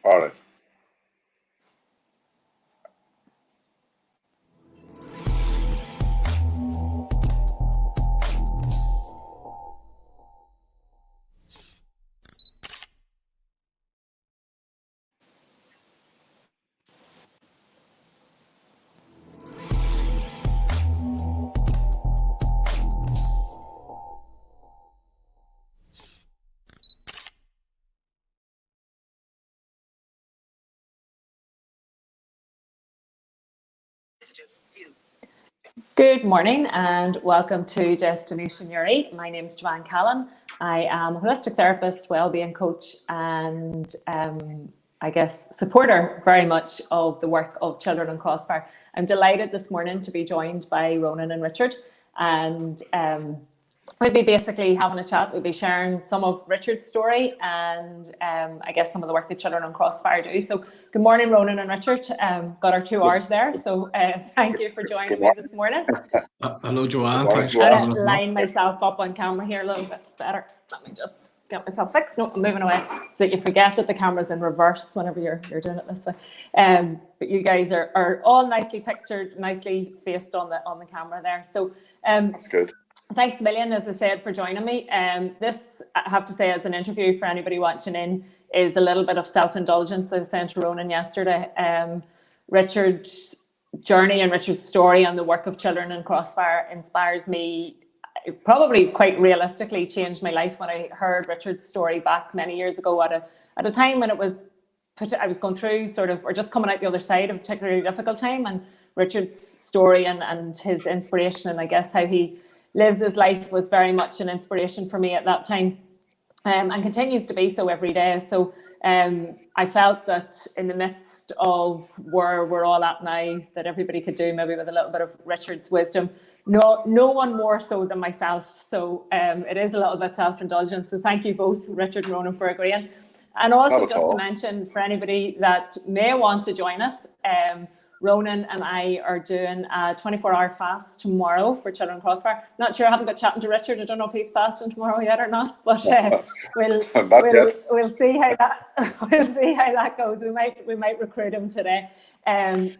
All right. Good morning and welcome to Destination Uri. My name is Joanne Callan. I am a holistic therapist, wellbeing coach, and I guess supporter very much of the work of Children in Crossfire. I'm delighted this morning to be joined by Ronan and Richard, and we'll be basically having a chat. We'll be sharing some of Richard's story and I guess some of the work that Children in Crossfire do. So good morning, Ronan and Richard. Got our 2 hours there. So thank you for joining me this morning. Hello, Joanne. Thanks I'm going to line myself up on camera here a little bit better. Let me just get myself fixed. No, I'm moving away so that you forget that the camera's in reverse whenever you're doing it this way. But you guys are all nicely pictured, nicely faced on the camera there. So that's good. Thanks a million, as I said, for joining me. This, I have to say, as an interview for anybody watching in, is a little bit of self-indulgence. I was saying to Ronan yesterday, Richard's journey and Richard's story and the work of Children in Crossfire inspires me. It probably quite realistically changed my life when I heard Richard's story back many years ago at a time when I was going through or just coming out the other side of a particularly difficult time, and Richard's story and his inspiration and I guess how he lives his life was very much an inspiration for me at that time, and continues to be so every day. So I felt that in the midst of where we're all at now, that everybody could do maybe with a little bit of Richard's wisdom. No one more so than myself. So it is a little bit self-indulgent. So thank you both, Richard and Ronan, for agreeing. And also just to mention for anybody that may want to join us, Ronan and I are doing a 24-hour fast tomorrow for Children in Crossfire. Not sure, I haven't got chatting to Richard. I don't know if he's fasting tomorrow yet or not, but we'll see how that goes. We might recruit him today. And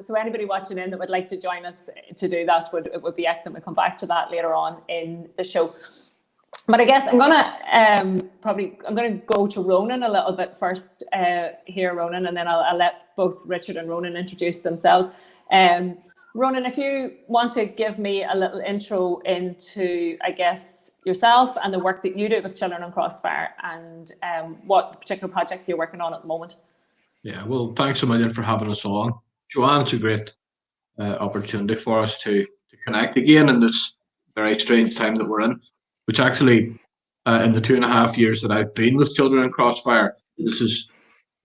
so anybody watching in that would like to join us to do that, it would be excellent. We'll come back to that later on in the show. But I guess I'm gonna go to Ronan a little bit first here, Ronan, and then I'll let both Richard and Ronan introduce themselves. Ronan, if you want to give me a little intro into, I guess, yourself and the work that you do with Children in Crossfire and what particular projects you're working on at the moment. Yeah, well, thanks a million for having us on. Joanne, it's a great opportunity for us to connect again in this very strange time that we're in, which actually, in the 2.5 years that I've been with Children in Crossfire, this is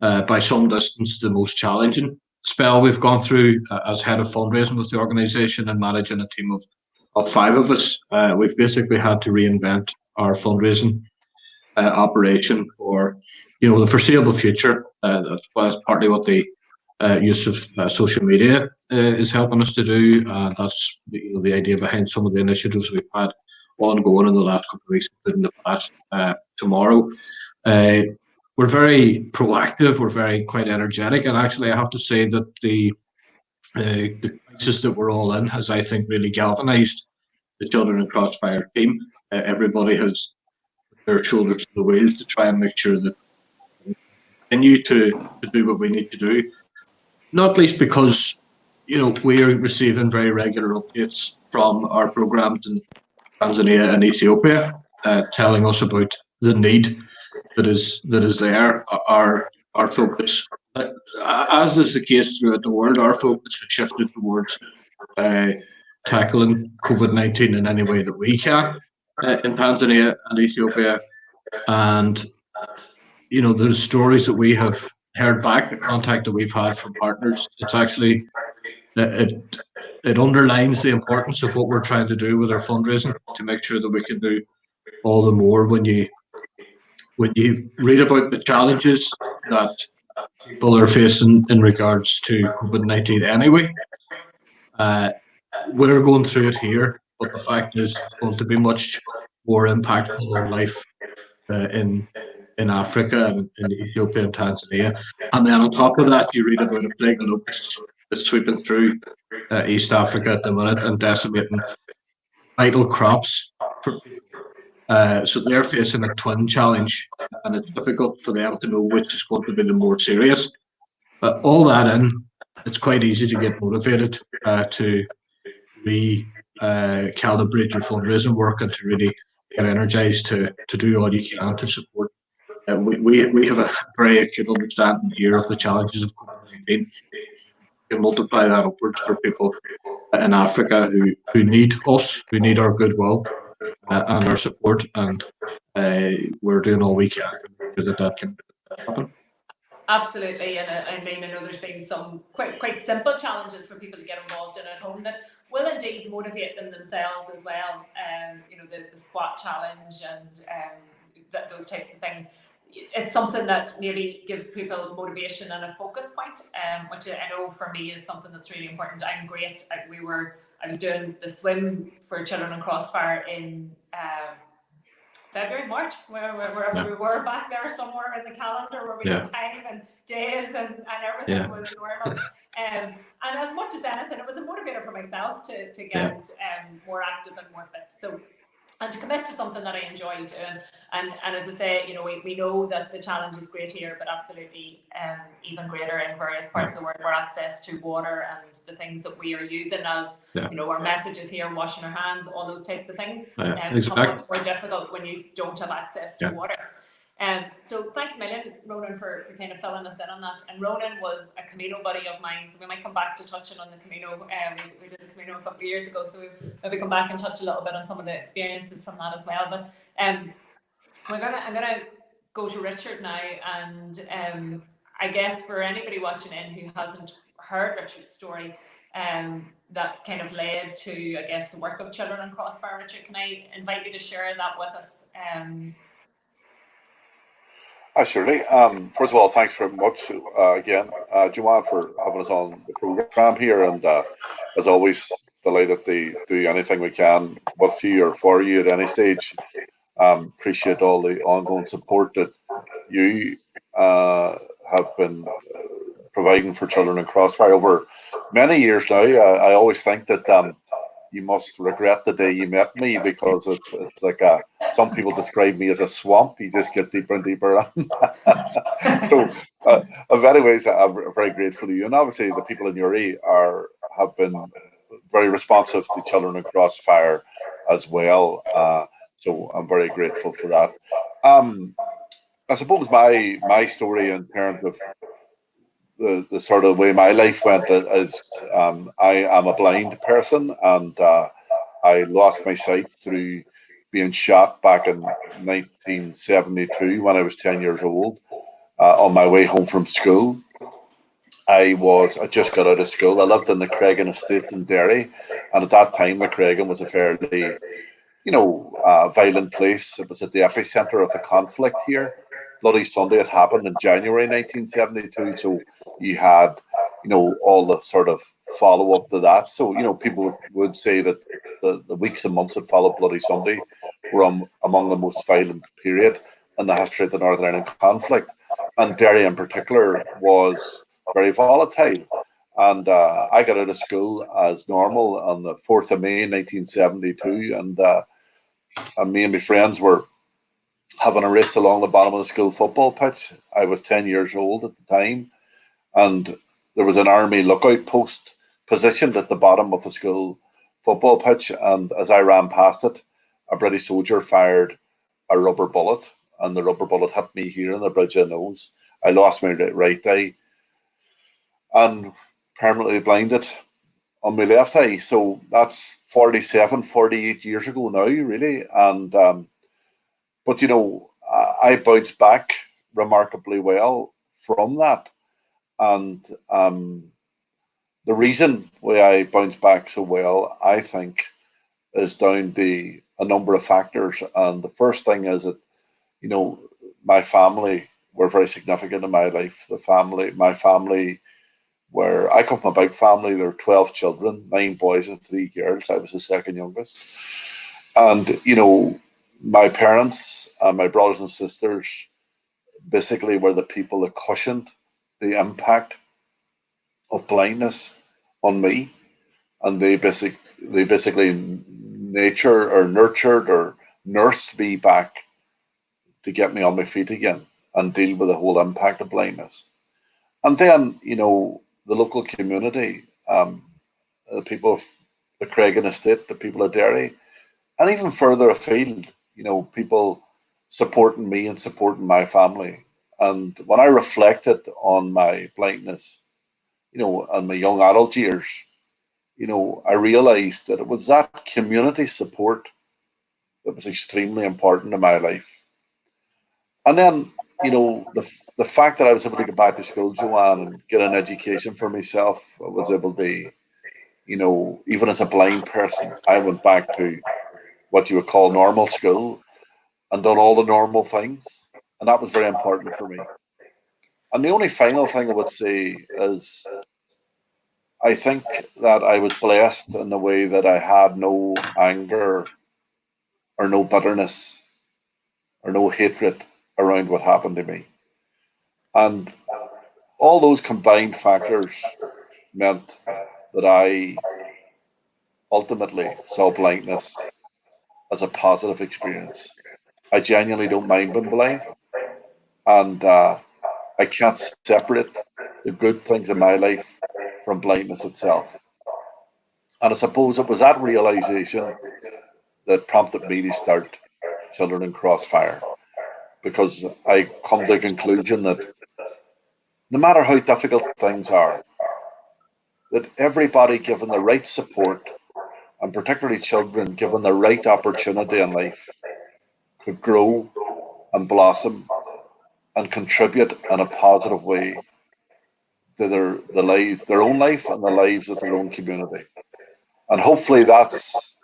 by some distance the most challenging spell we've gone through as head of fundraising with the organisation and managing a team of 5 of us. We've basically had to reinvent our fundraising operation for the foreseeable future. That's partly what the use of social media is helping us to do. That's the idea behind some of the initiatives we've had ongoing in the last couple of weeks, including the past tomorrow. We're very proactive, we're quite energetic, and actually I have to say that the crisis that we're all in has, I think, really galvanised the Children in Crossfire team. Everybody has their shoulders to the wheel to try and make sure that we continue to do what we need to do, not least because we are receiving very regular updates from our programs in Tanzania and Ethiopia, telling us about the need that is there. Our focus, as is the case throughout the world, our focus has shifted towards tackling COVID-19 in any way that we can in Tanzania and Ethiopia. And the stories that we have heard back, the contact that we've had from partners, it's actually it underlines the importance of what we're trying to do with our fundraising to make sure that we can do all the more. When you read about the challenges that people are facing in regards to COVID-19 anyway, we're going through it here, but the fact is it's going to be much more impactful on life in in Africa and in Ethiopia and Tanzania. And then on top of that, you read about a plague of locusts that's sweeping through East Africa at the minute and decimating vital crops for people. So they're facing a twin challenge, and it's difficult for them to know which is going to be the more serious. But all that in, it's quite easy to get motivated to calibrate your fundraising work and to really get energized to do all you can to support. We have a very acute understanding here of the challenges of COVID-19. You multiply that upwards for people in Africa who need us, who need our goodwill and our support, and we're doing all we can so that can happen. Absolutely, and I mean, I know there's been some quite simple challenges for people to get involved in at home that will indeed motivate them themselves as well. You know, the squat challenge and those types of things. It's something that maybe gives people motivation and a focus point, which I know for me is something that's really important. I'm great. I was doing the swim for Children in Crossfire in February, March, wherever we were back there somewhere in the calendar where we had time and days and everything was normal. And as much as anything, it was a motivator for myself to get more active and more fit. So, and to commit to something that I enjoy doing. And as I say, you know, we know that the challenge is great here, but absolutely even greater in various parts of the world where access to water and the things that we are using as, you know, our messages here, washing our hands, all those types of things, become much more difficult when you don't have access to water. So thanks a million, Ronan, for kind of filling us in on that. And Ronan was a Camino buddy of mine, so we might come back to touching on the Camino. We did the Camino a couple of years ago, so we maybe come back and touch a little bit on some of the experiences from that as well. But I'm gonna go to Richard now, and I guess for anybody watching in who hasn't heard Richard's story, that kind of led to, I guess, the work of Children in Crossfire. Richard, can I invite you to share that with us? Surely. First of all, thanks very much again, Joanne, for having us on the program here, and as always, delighted to do anything we can with you or for you at any stage. Appreciate all the ongoing support that you have been providing for Children in Crossfire over many years now. I always think that you must regret the day you met me, because it's like some people describe me as a swamp. You just get deeper and deeper. So in many ways, I'm very grateful to you, and obviously the people in Uri have been very responsive to Children in Crossfire as well. So I'm very grateful for that. I suppose my story in terms of the sort of way my life went is I am a blind person, and I lost my sight through being shot back in 1972 when I was 10 years old on my way home from school. I just got out of school. I lived in the Craigan estate in Derry, and at that time the Craigan was a fairly, violent place. It was at the epicenter of the conflict here. Bloody Sunday had happened in January 1972, so you had, all the sort of follow-up to that. So, people would say that the weeks and months that followed Bloody Sunday were among the most violent period in the history of the Northern Ireland conflict. And Derry in particular was very volatile. And I got out of school as normal on the 4th of May 1972, and me and my friends were having a race along the bottom of the school football pitch. I was 10 years old at the time, and there was an army lookout post positioned at the bottom of the school football pitch, and as I ran past it, a British soldier fired a rubber bullet, and the rubber bullet hit me here in the bridge of the nose. I lost my right eye and permanently blinded on my left eye. So that's 48 years ago now, really. And but I bounced back remarkably well from that. And the reason why I bounced back so well, I think, is down to a number of factors. And the first thing is that, my family were very significant in my life. My family, where I come from a big family, there were 12 children, 9 boys and 3 girls. I was the second youngest. And, my parents and my brothers and sisters basically were the people that cushioned the impact of blindness on me, and they basically nurtured or nursed me back to get me on my feet again and deal with the whole impact of blindness. And then, the local community, the people of the Craigan Estate, the people of Derry, and even further afield, people supporting me and supporting my family. And when I reflected on my blindness, and my young adult years, I realized that it was that community support that was extremely important in my life. And then, the fact that I was able to get back to school, Joanne, and get an education for myself, I was able to, even as a blind person, I went back to what you would call normal school and done all the normal things. And that was very important for me. And the only final thing I would say is I think that I was blessed in the way that I had no anger or no bitterness or no hatred around what happened to me. And all those combined factors meant that I ultimately saw blindness as a positive experience. I genuinely don't mind being blind, and I can't separate the good things in my life from blindness itself. And I suppose it was that realization that prompted me to start Children in Crossfire, because I come to the conclusion that no matter how difficult things are, that everybody given the right support, and particularly children given the right opportunity in life, could grow and blossom and contribute in a positive way to their own life and the lives of their own community. And hopefully that's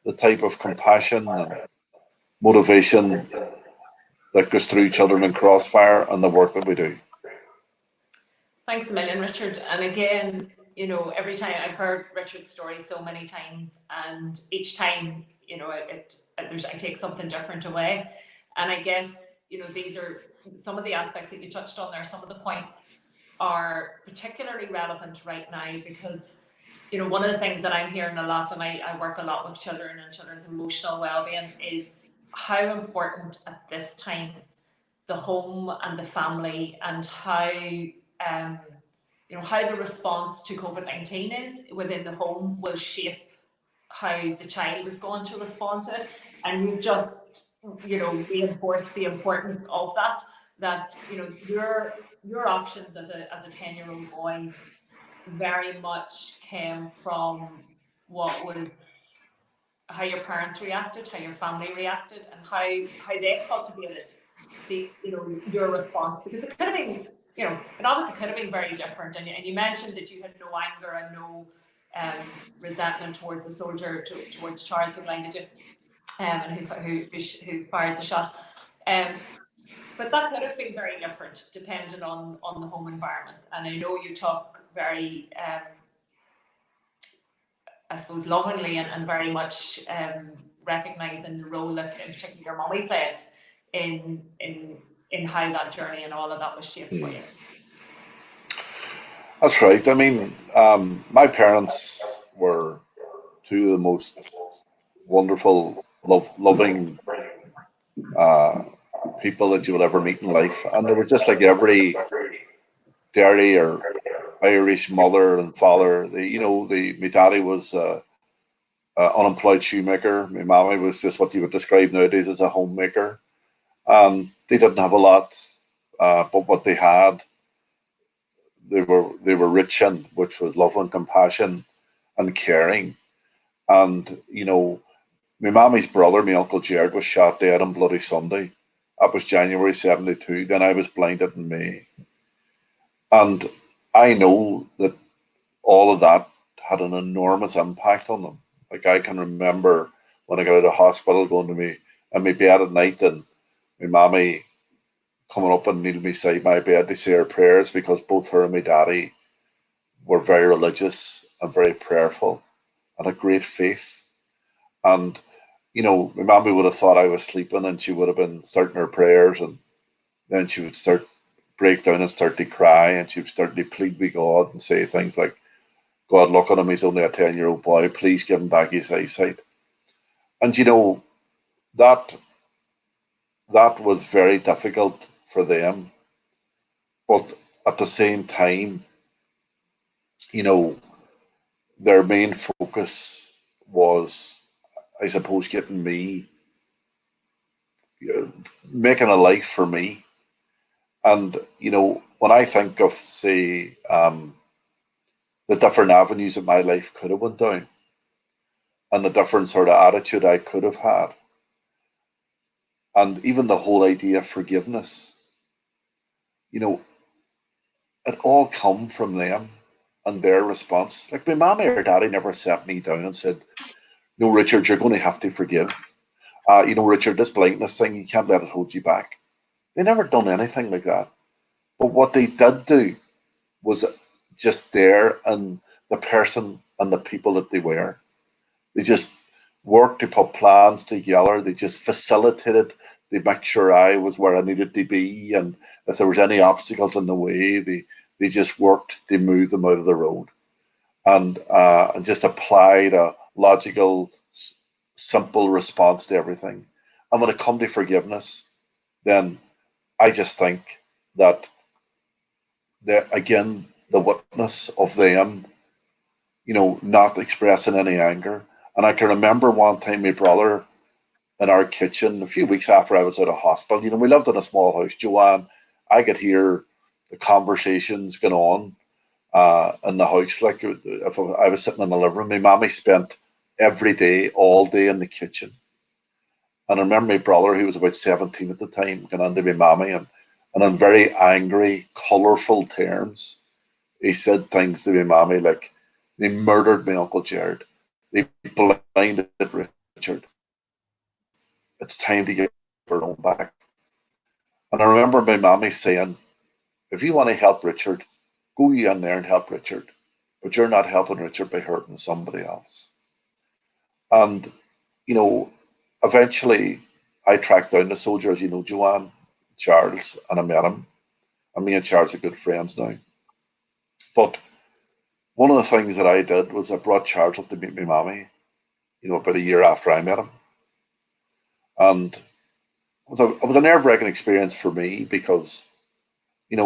the type of compassion and motivation that goes through Children in Crossfire and the work that we do. Thanks a million, Richard. And again, every time I've heard Richard's story so many times, and each time, I take something different away. And I guess, these are some of the aspects that you touched on there. Some of the points are particularly relevant right now because, one of the things that I'm hearing a lot, and I work a lot with children and children's emotional well-being, is how important at this time the home and the family, and how how the response to COVID-19 is within the home will shape how the child is going to respond to it. And you just reinforce the importance of that your options as a 10-year-old boy very much came from how your parents reacted, how your family reacted, and how they cultivated your response, because it could have been, it obviously could have been very different. And you mentioned that you had no anger and no resentment towards the soldier, towards Charles, who blinded you, and who fired the shot. But that could have been very different depending on the home environment. And I know you talk very, I suppose, lovingly and very much recognising the role that in particular your mummy played in how that journey and all of that was shaped for you. That's right. I mean, my parents were two of the most wonderful, loving people that you will ever meet in life. And they were just like every Derry or Irish mother and father. My daddy was an unemployed shoemaker. My mommy was just what you would describe nowadays as a homemaker. They didn't have a lot, but what they had, they were rich in, which was love and compassion and caring. And my mommy's brother, my uncle Jared, was shot dead on Bloody Sunday. That was January 1972. Then I was blinded in May. And I know that all of that had an enormous impact on them. Like, I can remember when I got out of hospital, going to me in my bed at night, and my mommy coming up and kneeling beside my bed to say her prayers, because both her and my daddy were very religious and very prayerful and had great faith. And my mommy would have thought I was sleeping, and she would have been starting her prayers, and then she would start break down and start to cry, and she would start to plead with God and say things like, God, look at him, he's only a 10-year-old boy, please give him back his eyesight. And that was very difficult for them. But at the same time, their main focus was, I suppose, getting me, making a life for me. And, when I think of, say, the different avenues that my life could have went down and the different sort of attitude I could have had, and even the whole idea of forgiveness, it all come from them and their response. Like, my mommy or daddy never sat me down and said, no, Richard, you're going to have to forgive. Richard, this blindness thing, you can't let it hold you back. They never done anything like that. But what they did do was just there, and the person and the people that they were. They just worked to put plans together. They just facilitated. They make sure I was where I needed to be, and if there was any obstacles in the way, they just worked to move them out of the road, and just applied a logical, simple response to everything. And when it comes to forgiveness, then I just think that again, the witness of them, not expressing any anger. And I can remember one time my brother in our kitchen, a few weeks after I was out of hospital, we lived in a small house, Joanne, I could hear the conversations going on in the house. Like, if I was sitting in the living room, my mommy spent every day, all day in the kitchen. And I remember my brother, who was about 17 at the time, going on to my mommy, and in very angry, colourful terms, he said things to my mommy like, they murdered my Uncle Jared. They blinded Richard. It's time to get her own back. And I remember my mommy saying, if you want to help Richard, go you in there and help Richard. But you're not helping Richard by hurting somebody else. And, eventually I tracked down the soldier, as you know, Joanne, Charles, and I met him. And me and Charles are good friends now. But one of the things that I did was I brought Charles up to meet my mommy, about a year after I met him. And it was a nerve-wracking experience for me because, I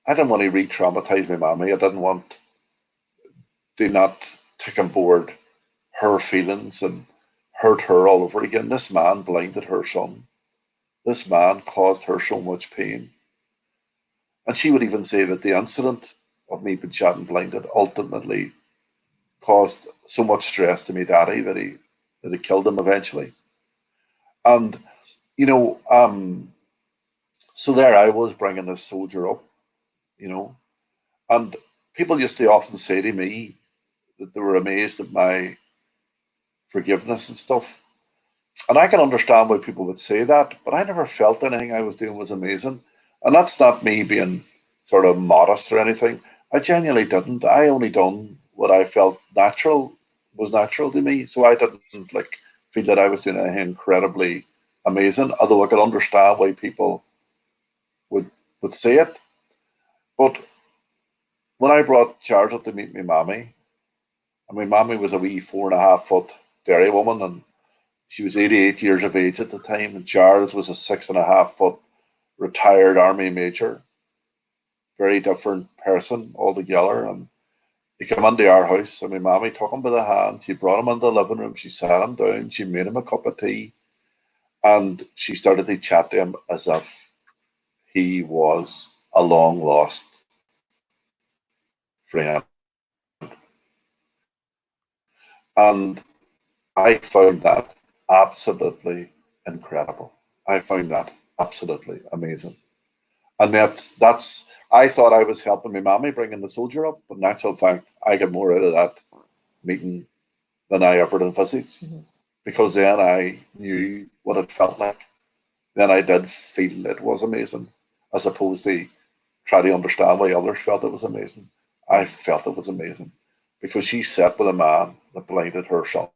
didn't want to re-traumatize my mommy. I didn't want to not take on board her feelings and hurt her all over again. This man blinded her son. This man caused her so much pain. And she would even say that the incident of me being shot and blinded ultimately caused so much stress to me daddy that he killed him eventually. And so there I was bringing this soldier up, and people used to often say to me that they were amazed at my forgiveness and stuff. And I can understand why people would say that, but I never felt anything I was doing was amazing. And that's not me being sort of modest or anything. I genuinely didn't. I only done what I felt was natural to me. So I didn't feel that I was doing anything incredibly amazing, although I could understand why people would say it. But when I brought Charles up to meet my mommy, and my mommy was a wee 4.5-foot dairy woman, and she was 88 years of age at the time, and Charles was a 6.5-foot retired army major. Very different person altogether. And he came into our house, and my mommy took him by the hand. She brought him into the living room. She sat him down. She made him a cup of tea, and she started to chat to him as if he was a long lost friend. And I found that absolutely incredible. I found that absolutely amazing. And that's I thought I was helping my mommy bringing the soldier up, but in actual fact, I got more out of that meeting than I ever envisaged. Mm-hmm. Because then I knew what it felt like. Then I did feel it was amazing, as opposed to try to understand why others felt it was amazing. I felt it was amazing because she sat with a man that blinded her son.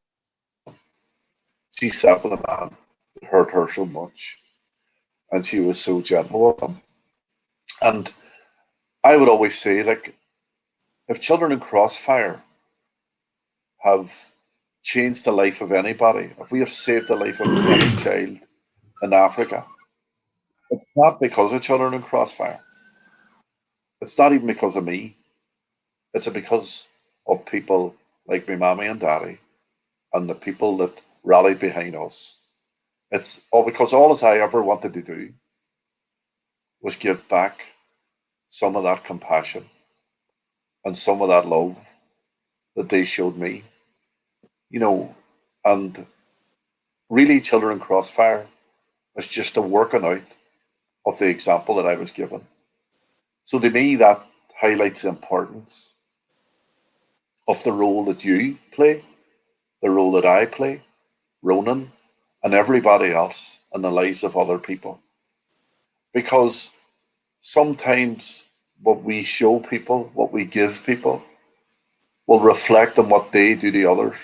She sat with a man that hurt her so much. and she was so gentle with them. And I would always say, like, if Children in Crossfire have changed the life of anybody, if we have saved the life of any child in Africa, it's not because of Children in Crossfire. It's not even because of me. It's because of people like my mommy and daddy and the people that rallied behind us. It's all because all as I ever wanted to do was give back some of that compassion and some of that love that they showed me, you know, and really Children in Crossfire was just a working out of the example that I was given. So to me, that highlights the importance of the role that you play, the role that I play, Ronan, and everybody else in the lives of other people. Because sometimes what we show people, what we give people, will reflect on what they do to others.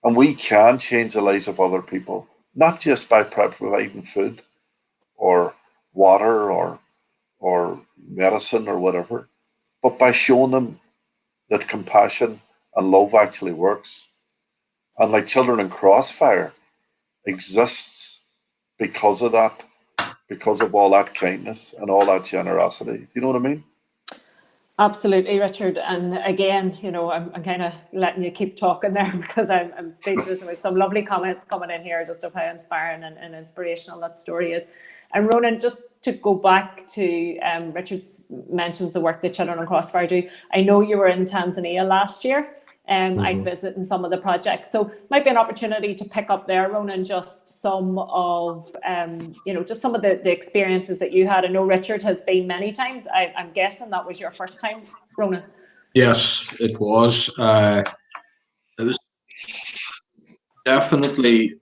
And we can change the lives of other people, not just by providing food or water or medicine or whatever, but by showing them that compassion and love actually works. And like Children in Crossfire exists because of that, because of all that kindness and all that generosity. Do you know what I mean? Absolutely, Richard. And again, you know, I'm kind of letting you keep talking there because I'm speechless. And with some lovely comments coming in here just of how inspiring and inspirational that story is. And Ronan, just to go back to Richard's mentioned the work that Children in Crossfire do. I know you were in Tanzania last year. I'd visit in some of the projects. So might be an opportunity to pick up there, Ronan, just some of, you know, just some of the experiences that you had. I know Richard has been many times. I'm guessing that was your first time, Ronan. Yes, it was. It was definitely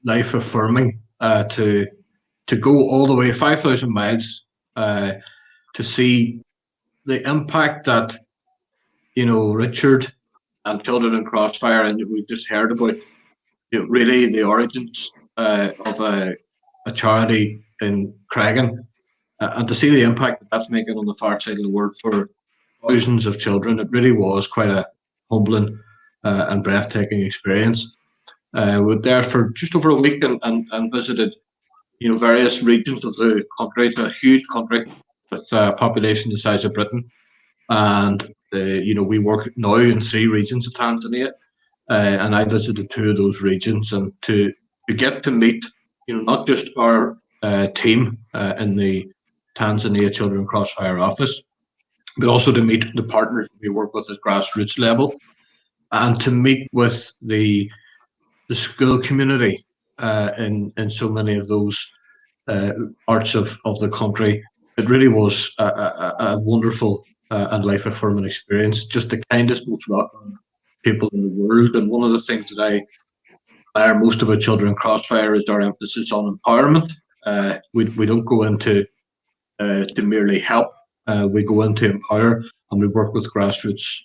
life affirming to go all the way 5,000 miles to see the impact that, you know, Richard and Children in Crossfire, and we've just heard about, you know, really the origins of a charity in Cregan, and to see the impact that that's making on the far side of the world for thousands of children. It really was quite a humbling and breathtaking experience. We were there for just over a week and visited, you know, various regions of the country. It's a huge country with a population the size of Britain, and you know, we work now in 3 regions of Tanzania, and I visited 2 of those regions, and to get to meet, you know, not just our team in the Tanzania Children Crossfire office, but also to meet the partners we work with at grassroots level, and to meet with the school community in so many of those parts of the country. It really was a wonderful and life affirming experience. Just the kindest, most welcoming people in the world. And one of the things that I admire most about Children in Crossfire is our emphasis on empowerment. We don't go into to merely help. We go in to empower, and we work with grassroots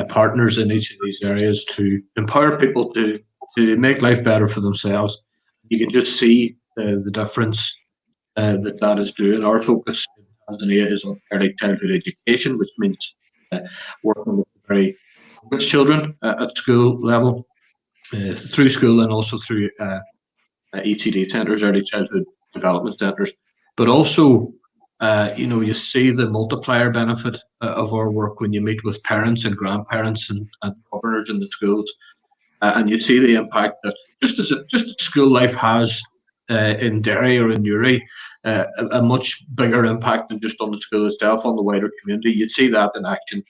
partners in each of these areas to empower people to make life better for themselves. You can just see the difference that is doing. Our focus in Tanzania is on early childhood education, which means working with very young children at school level, through school and also through ETD centres, early childhood development centres. But also, you know, you see the multiplier benefit of our work when you meet with parents and grandparents and governors in the schools, and you see the impact that just as school life has in Derry or in Newry, a much bigger impact than just on the school itself, on the wider community. You'd see that in action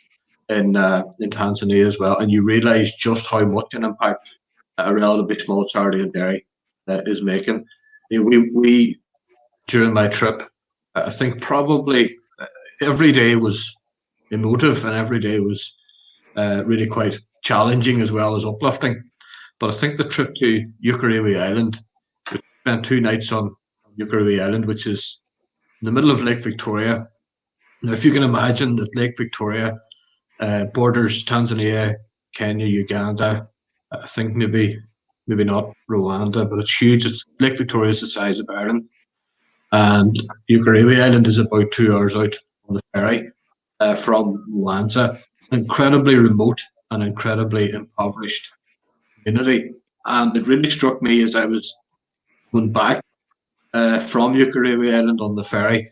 in Tanzania as well, and you realise just how much an impact a relatively small charity in Derry is making. You know, we during my trip, I think probably every day was emotive and every day was really quite challenging as well as uplifting. But I think the trip to Ukerewe Island, we spent 2 nights on Ukerewe Island, which is in the middle of Lake Victoria. Now, if you can imagine that Lake Victoria borders Tanzania, Kenya, Uganda, I think maybe maybe not Rwanda, but it's huge. It's Lake Victoria is the size of Ireland, and Ukerewe Island is about 2 hours out on the ferry from Rwanda. Incredibly remote and incredibly impoverished community. And it really struck me as I was going back from Ukerewe Island on the ferry,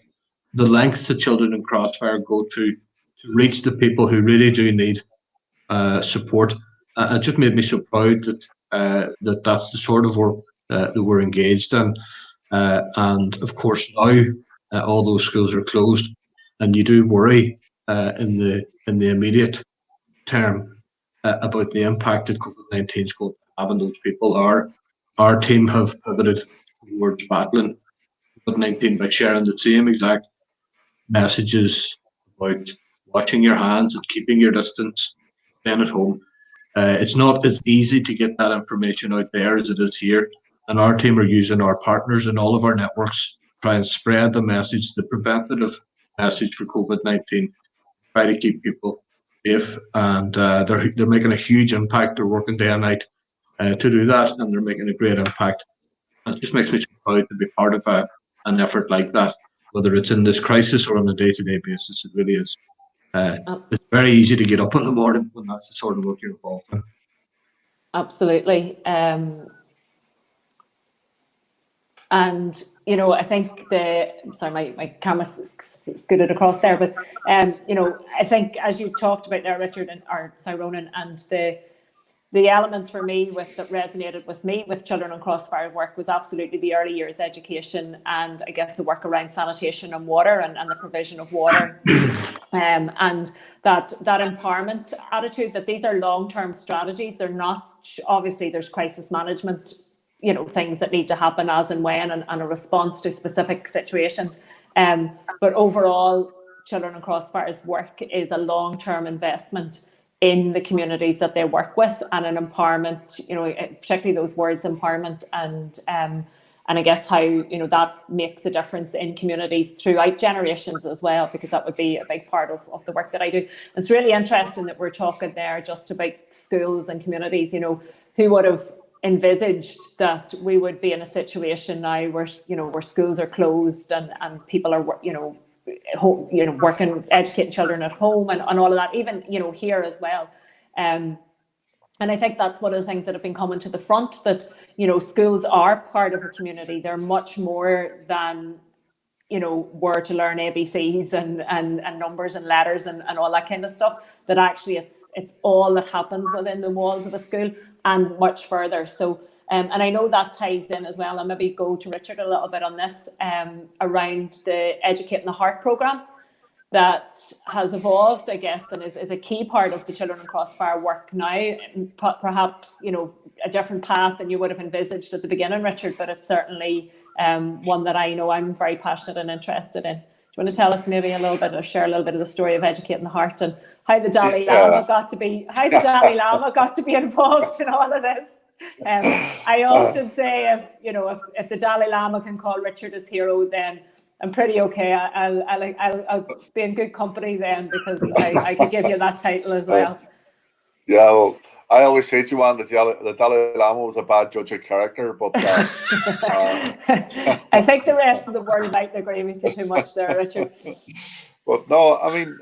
the lengths the Children in Crossfire go to reach the people who really do need support. It just made me so proud that that's the sort of work that we're engaged in. And of course now all those schools are closed, and you do worry in the immediate term about the impact that COVID-19 is going to have on those people. Our team have pivoted towards battling COVID-19 by sharing the same exact messages about washing your hands and keeping your distance, staying at home. It's not as easy to get that information out there as it is here, and our team are using our partners in all of our networks to try and spread the message, the preventative message for COVID-19, try to keep people safe, and they're making a huge impact. They're working day and night to do that, and they're making a great impact. And it just makes me so proud to be part of an effort like that, whether it's in this crisis or on a day-to-day basis. It really is. It's very easy to get up in the morning when that's the sort of work you're involved in. Absolutely. And, you know, I think sorry, my camera scooted across there, but, you know, I think as you talked about there, Richard, Ronan, and the elements for me that resonated with me with Children in Crossfire work was absolutely the early years education, and I guess the work around sanitation and water and the provision of water. And that empowerment attitude, that these are long-term strategies. They're not, obviously there's crisis management, you know, things that need to happen as and when, and a response to specific situations. But overall, Children in Crossfire's work is a long-term investment in the communities that they work with, and an empowerment, you know, particularly those words empowerment, and I guess how, you know, that makes a difference in communities throughout generations as well, because that would be a big part of the work that I do. It's really interesting that we're talking there just about schools and communities. You know, who would have envisaged that we would be in a situation now where, you know, where schools are closed and people are, you know, working, educating children at home and all of that, even, you know, here as well. And I think that's one of the things that have been coming to the front, that, you know, schools are part of a community. They're much more than, you know, where to learn ABCs and numbers and letters and all that kind of stuff. That actually it's all that happens within the walls of a school and much further. So, and I know that ties in as well. I'll maybe go to Richard a little bit on this, around the Educating the Heart programme that has evolved, I guess, and is a key part of the Children in Crossfire work now. Perhaps, you know, a different path than you would have envisaged at the beginning, Richard, but it's certainly one that I know I'm very passionate and interested in. Do you want to tell us maybe a little bit, or share a little bit of the story of Educating the Heart and how the Dalai Lama got to be involved in all of this? I often say, if the Dalai Lama can call Richard his hero, then I'm pretty okay. I'll be in good company then, because I could give you that title as well. Yeah, well, I always say, Joanne, that the Dalai Lama was a bad judge of character, but I think the rest of the world might agree with you too much there, Richard. But no, I mean,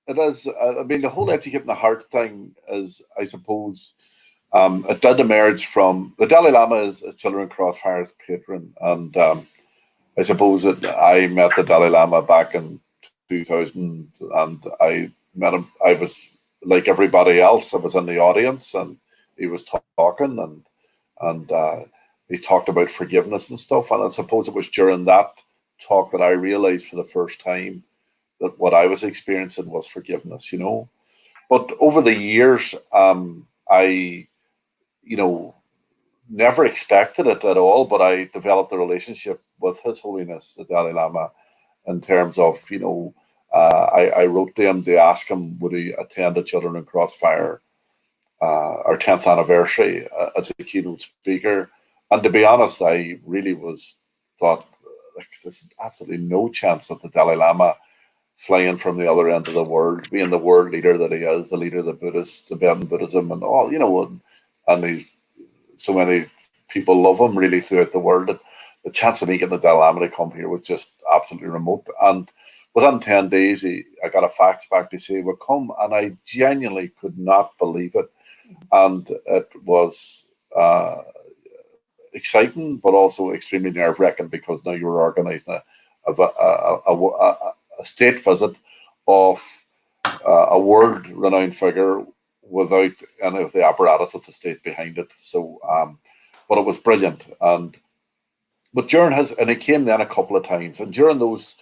it is. I mean, the whole Educating the Heart thing is, I suppose, it did emerge from the Dalai Lama is Children in Crossfire's patron, and I suppose that I met the Dalai Lama back in 2000, and I met him. I was like everybody else. I was in the audience, and he was talking, and he talked about forgiveness and stuff. And I suppose it was during that talk that I realized for the first time that what I was experiencing was forgiveness. You know, but over the years, I, you know, never expected it at all, but I developed a relationship with His Holiness, the Dalai Lama, in terms of, you know, I wrote to him to ask him would he attend the Children in Crossfire, our 10th anniversary as a keynote speaker. And to be honest, I really thought, like, there's absolutely no chance of the Dalai Lama flying from the other end of the world, being the world leader that he is, the leader of the Buddhists, Tibetan Buddhism and all, you know, and he's so many people love him really throughout the world. And the chance of me getting the Dalai Lama to come here was just absolutely remote. And within 10 days, I got a fax back to say, "Well, come," and I genuinely could not believe it. And it was exciting, but also extremely nerve-wracking, because now you're organising a state visit of a world-renowned figure without any of the apparatus of the state behind it. So, but it was brilliant. But during and he came then a couple of times, and during those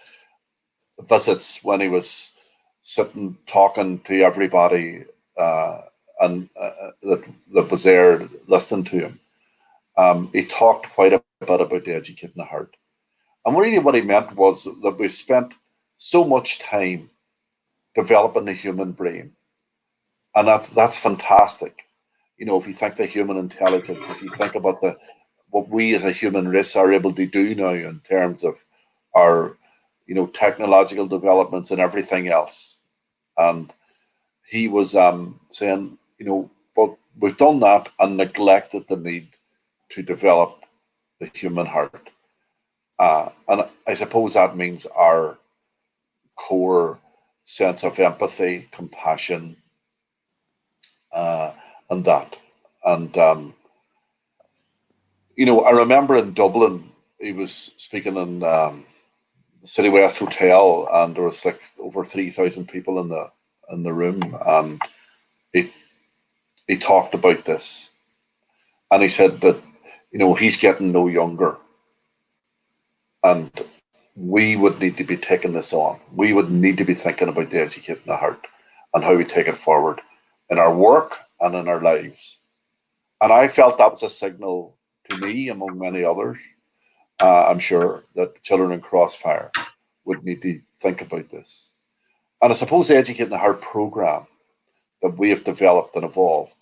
visits, when he was sitting talking to everybody that was there listening to him, he talked quite a bit about educating the heart. And really what he meant was that we spent so much time developing the human brain. And that's fantastic. You know, if you think the human intelligence, if you think about what we as a human race are able to do now in terms of our, technological developments and everything else. And he was saying, but we've done that and neglected the need to develop the human heart. And I suppose that means our core sense of empathy, compassion, and that. And, I remember in Dublin, he was speaking in the City West Hotel, and there was like over 3,000 people in the room, and he talked about this. And he said that, he's getting no younger. And we would need to be taking this on. We would need to be thinking about the educating the heart and how we take it forward in our work and in our lives. And I felt that was a signal to me, among many others. I'm sure that Children in Crossfire would need to think about this. And I suppose the Educating the Heart program that we have developed and evolved,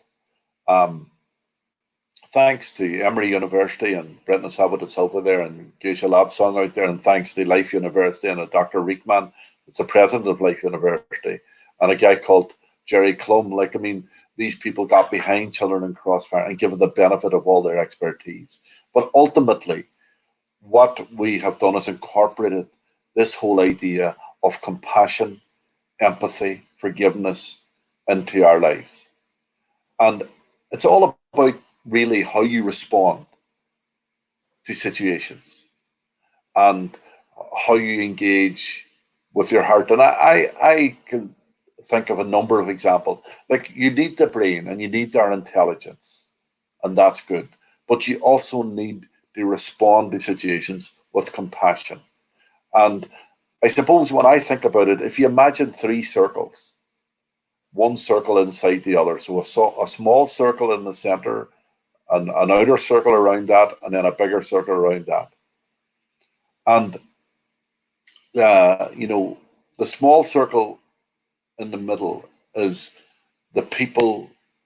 thanks to Emory University and Brendan Sabat Silva there and Geisha Lab Song out there, and thanks to Life University and Dr. Riekman, it's the president of Life University, and a guy called Jerry Klum. These people got behind Children in Crossfire and given the benefit of all their expertise. But ultimately, what we have done is incorporated this whole idea of compassion, empathy, forgiveness into our lives. And it's all about really how you respond to situations and how you engage with your heart. And I can think of a number of examples. Like, you need the brain and you need our intelligence, and that's good. But you also need to respond to situations with compassion. And I suppose when I think about it, if you imagine 3 circles, one circle inside the other, so a small circle in the center, an outer circle around that, and then a bigger circle around that. And, the small circle in the middle is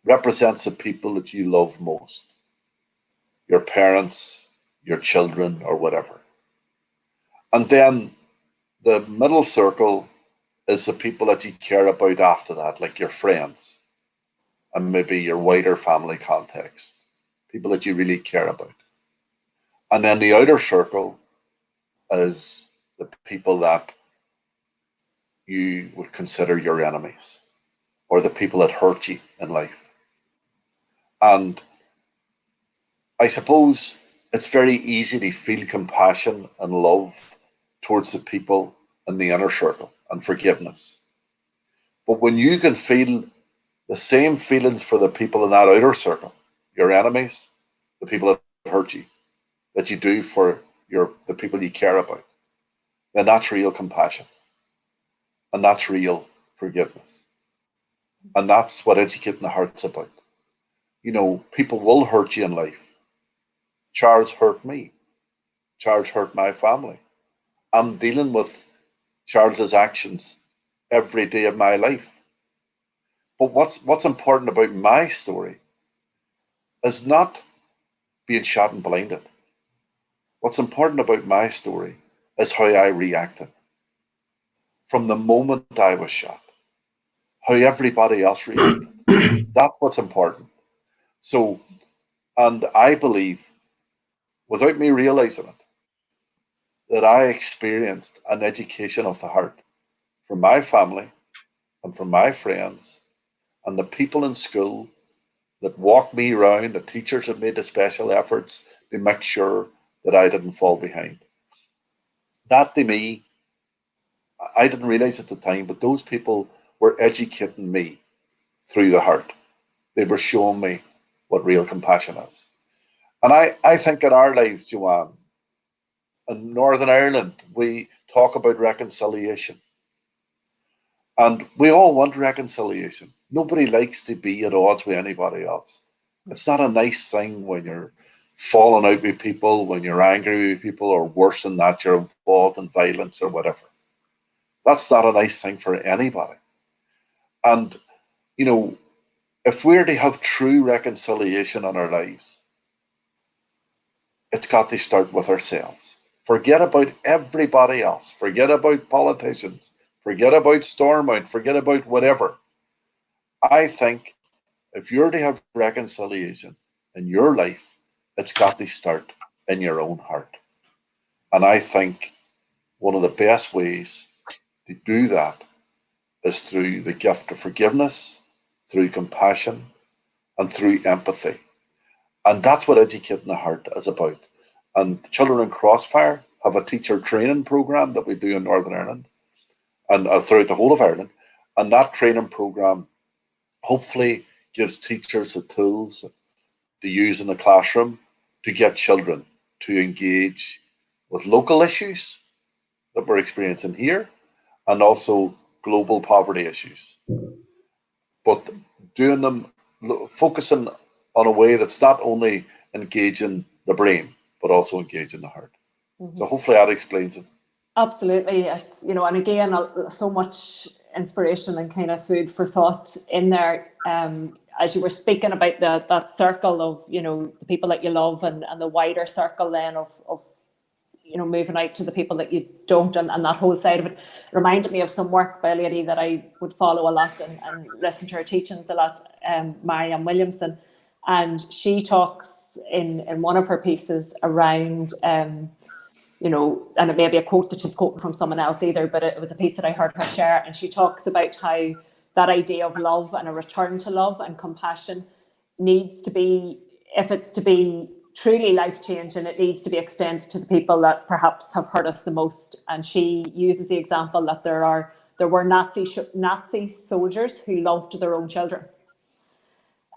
represents the people that you love most. Your parents, your children, or whatever. And then the middle circle is the people that you care about after that, like your friends, and maybe your wider family context, people that you really care about. And then the outer circle is the people that you would consider your enemies, or the people that hurt you in life. And I suppose it's very easy to feel compassion and love towards the people in the inner circle and forgiveness. But when you can feel the same feelings for the people in that outer circle, your enemies, the people that hurt you, that you do for the people you care about, then that's real compassion. And that's real forgiveness. And that's what educating the heart's about. People will hurt you in life. Charles hurt me. Charles hurt my family. I'm dealing with Charles's actions every day of my life. But what's important about my story is not being shot and blinded. What's important about my story is how I reacted from the moment I was shot, how everybody else reacted. That's what's important. So And I believe, without me realizing it, that I experienced an education of the heart from my family and from my friends and the people in school that walked me around, the teachers that made the special efforts to make sure that I didn't fall behind. That to me, I didn't realize at the time, but those people were educating me through the heart. They were showing me what real compassion is. And I think in our lives, Joanne, in Northern Ireland, we talk about reconciliation. And we all want reconciliation. Nobody likes to be at odds with anybody else. It's not a nice thing when you're falling out with people, when you're angry with people, or worse than that, you're involved in violence or whatever. That's not a nice thing for anybody. And, you know, if we're to have true reconciliation in our lives, it's got to start with ourselves. Forget about everybody else. Forget about politicians. Forget about Stormont. Forget about whatever. I think if you're to have reconciliation in your life, it's got to start in your own heart. And I think one of the best ways to do that is through the gift of forgiveness, through compassion, and through empathy. And that's what educating the heart is about. And Children in Crossfire have a teacher training program that we do in Northern Ireland and throughout the whole of Ireland. And that training program hopefully gives teachers the tools to use in the classroom to get children to engage with local issues that we're experiencing here and also global poverty issues. But doing them, focusing on a way that's not only engaging the brain, but also engaging the heart. Mm-hmm. So hopefully that explains it. Absolutely. It's, you know, and again, so much inspiration and kind of food for thought in there. As you were speaking about that circle of, you know, the people that you love and the wider circle then of you know, moving out to the people that you don't, and that whole side of it reminded me of some work by a lady that I would follow a lot and listen to her teachings a lot, Marianne Williamson. And she talks in one of her pieces around, you know, and it may be a quote that she's quoting from someone else either, but it was a piece that I heard her share. And she talks about how that idea of love and a return to love and compassion needs to be, if it's to be truly life-changing, it needs to be extended to the people that perhaps have hurt us the most. And she uses the example that there were Nazi soldiers who loved their own children.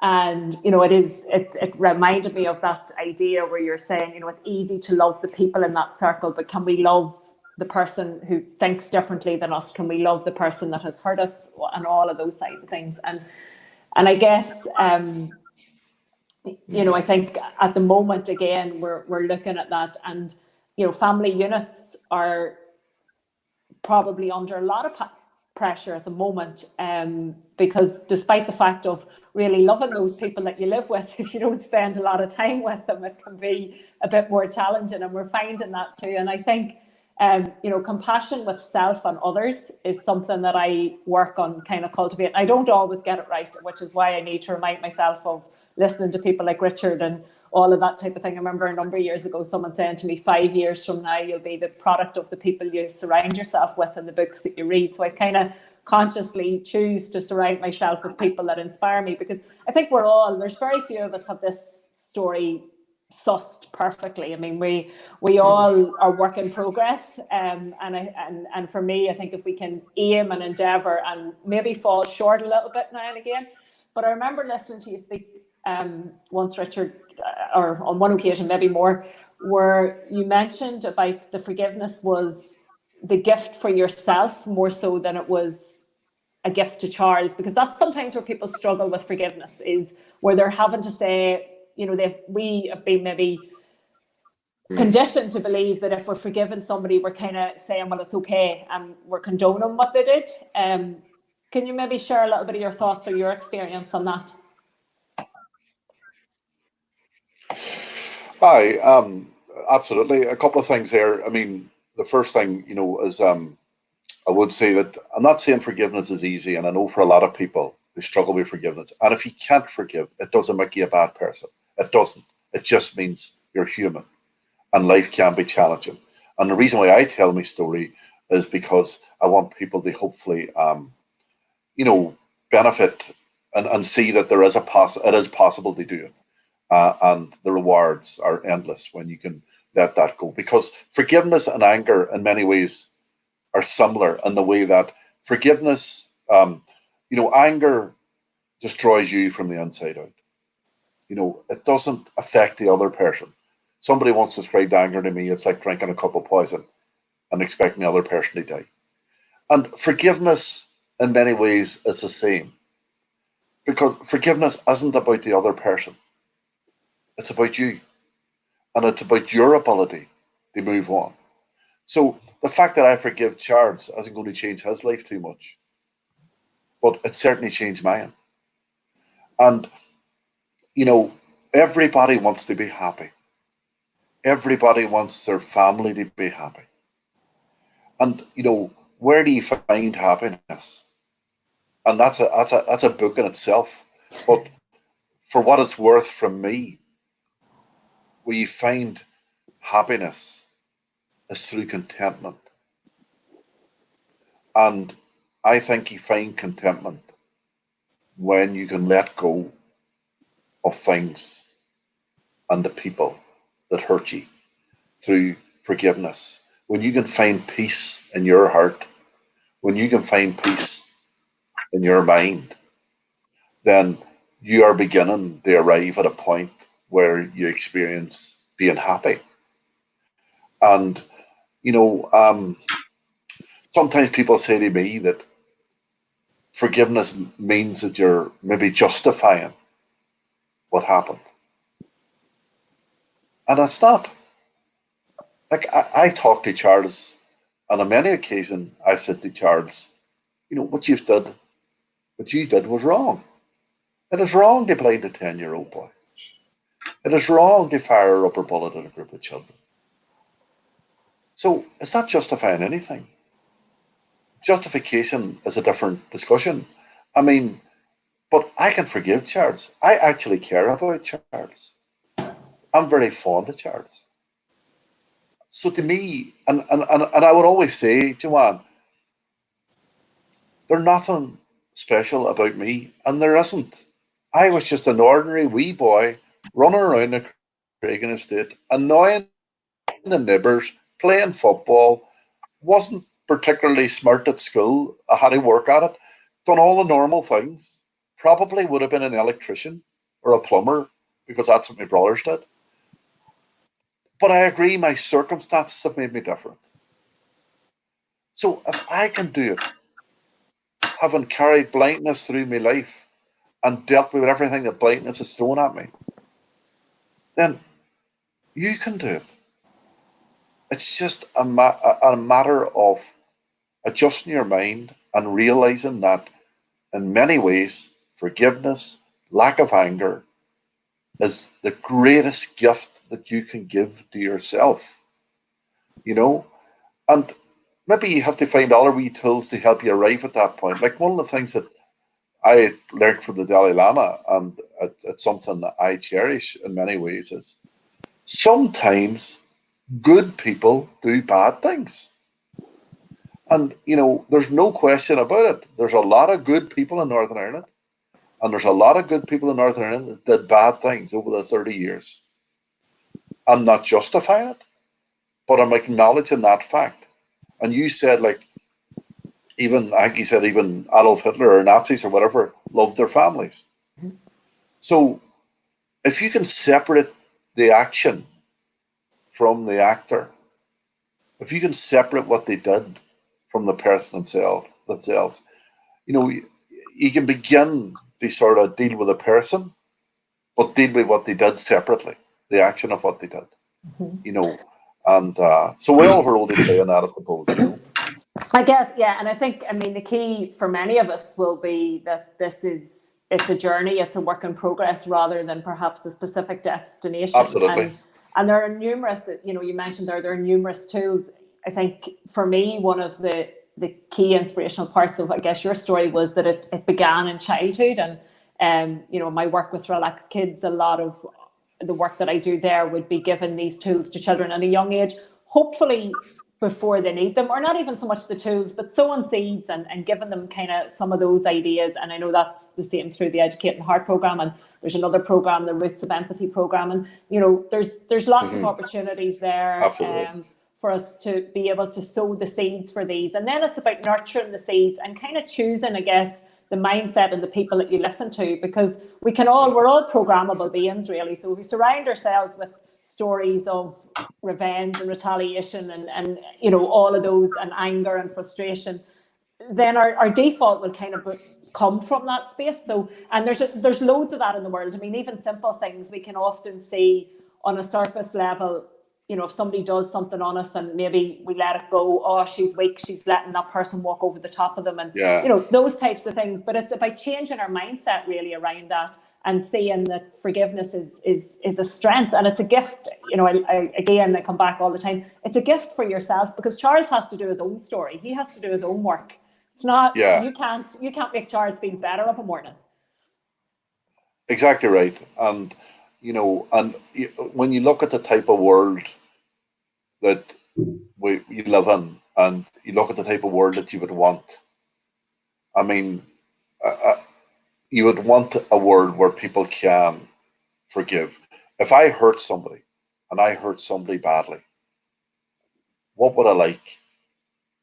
And, you know, it reminded me of that idea where you're saying, you know, it's easy to love the people in that circle, but can we love the person who thinks differently than us? Can we love the person that has hurt us, and all of those sides of things? And I guess, you know, I think at the moment, again, we're looking at that, and, you know, family units are probably under a lot of pressure at the moment, because despite the fact of really loving those people that you live with, if you don't spend a lot of time with them, it can be a bit more challenging, and we're finding that too. And I think, you know, compassion with self and others is something that I work on kind of cultivating. I don't always get it right, which is why I need to remind myself of listening to people like Richard and all of that type of thing. I remember a number of years ago, someone saying to me, 5 years from now, you'll be the product of the people you surround yourself with and the books that you read. So I kind of consciously choose to surround myself with people that inspire me, because I think there's very few of us have this story sussed perfectly. I mean, we all are work in progress, and for me, I think if we can aim and endeavour and maybe fall short a little bit now and again. But I remember listening to you speak once, Richard, or on one occasion, maybe more, where you mentioned about the forgiveness was the gift for yourself more so than it was a gift to Charles, because that's sometimes where people struggle with forgiveness, is where they're having to say, you know, we have been maybe conditioned to believe that if we're forgiving somebody, we're kind of saying, well, it's okay, and we're condoning what they did. Can you maybe share a little bit of your thoughts or your experience on that? Hi, absolutely. A couple of things there. I mean, the first thing, you know, is I would say that I'm not saying forgiveness is easy, and I know for a lot of people who struggle with forgiveness. And if you can't forgive, it doesn't make you a bad person. It doesn't. It just means you're human, and life can be challenging. And the reason why I tell my story is because I want people to hopefully, benefit and see that it is possible to do it, and the rewards are endless when you can let that go. Because forgiveness and anger, in many ways, are similar in the way that forgiveness, anger destroys you from the inside out. It doesn't affect the other person. Somebody once described anger to me, it's like drinking a cup of poison and expecting the other person to die. And forgiveness, in many ways, is the same. Because forgiveness isn't about the other person. It's about you. And it's about your ability to move on. So the fact that I forgive Charles isn't going to change his life too much. But it certainly changed mine. And, everybody wants to be happy. Everybody wants their family to be happy. And, where do you find happiness? And that's a book in itself. But for what it's worth from me, where you find happiness is through contentment. And I think you find contentment when you can let go of things and the people that hurt you through forgiveness. When you can find peace in your heart, when you can find peace in your mind, then you are beginning to arrive at a point where you experience being happy. And, sometimes people say to me that forgiveness means that you're maybe justifying what happened. And it's not. Like, I talk to Charles, and on many occasions I've said to Charles, what you did was wrong. It is wrong to blind a 10-year-old boy. It is wrong to fire a rubber bullet at a group of children. So it's not justifying anything. Justification is a different discussion. But I can forgive Charles. I actually care about Charles. I'm very fond of Charles. So to me, and I would always say, Joanne, there's nothing special about me, and there isn't. I was just an ordinary wee boy running around the Craig estate, annoying the neighbours, playing football, wasn't particularly smart at school. I had to work at it, done all the normal things. Probably would have been an electrician or a plumber, because that's what my brothers did. But I agree, my circumstances have made me different. So if I can do it, having carried blindness through my life and dealt with everything that blindness has thrown at me, then you can do it. It's just a matter of adjusting your mind and realizing that in many ways, forgiveness, lack of anger is the greatest gift that you can give to yourself. And maybe you have to find other wee tools to help you arrive at that point. Like, one of the things that I learned from the Dalai Lama, and it's something that I cherish in many ways, is sometimes good people do bad things. And, there's no question about it. There's a lot of good people in Northern Ireland. And there's a lot of good people in Northern Ireland that did bad things over the 30 years. I'm not justifying it, but I'm acknowledging that fact. And you said, I think you said even Adolf Hitler or Nazis or whatever loved their families. So if you can separate the action from the actor, if you can separate what they did from the person themselves, you can begin to sort of deal with a person, but deal with what they did separately, the action of what they did, And so we all have a role to play in that, I suppose. I guess, yeah. And I think, the key for many of us will be that it's a journey, it's a work in progress rather than perhaps a specific destination. Absolutely. And there are numerous, you mentioned there are numerous tools. I think for me, one of the key inspirational parts of, I guess, your story was that it began in childhood, and my work with Relax Kids, a lot of the work that I do there would be giving these tools to children at a young age, hopefully before they need them, or not even so much the tools, but sowing seeds and giving them kind of some of those ideas. And I know that's the same through the Educating Heart program, and there's another program, the Roots of Empathy program, and there's lots of opportunities there for us to be able to sow the seeds for these. And then it's about nurturing the seeds and kind of choosing, I guess, the mindset and the people that you listen to, because we're all programmable beings, really. So if we surround ourselves with stories of revenge and retaliation and all of those, and anger and frustration, then our default will kind of come from that space. So, and there's loads of that in the world. I mean, even simple things we can often see on a surface level. If somebody does something on us and maybe we let it go, oh, she's weak, she's letting that person walk over the top of them, and those types of things. But it's about changing our mindset really around that, and seeing that forgiveness is a strength, and it's a gift. I come back all the time. It's a gift for yourself, because Charles has to do his own story. He has to do his own work. It's not, you can't make Charles feel better of a morning. Exactly right. And when you look at the type of world that you live in, and you look at the type of world that you would want, I mean, you would want a world where people can forgive. If I hurt somebody, and I hurt somebody badly, what would I like?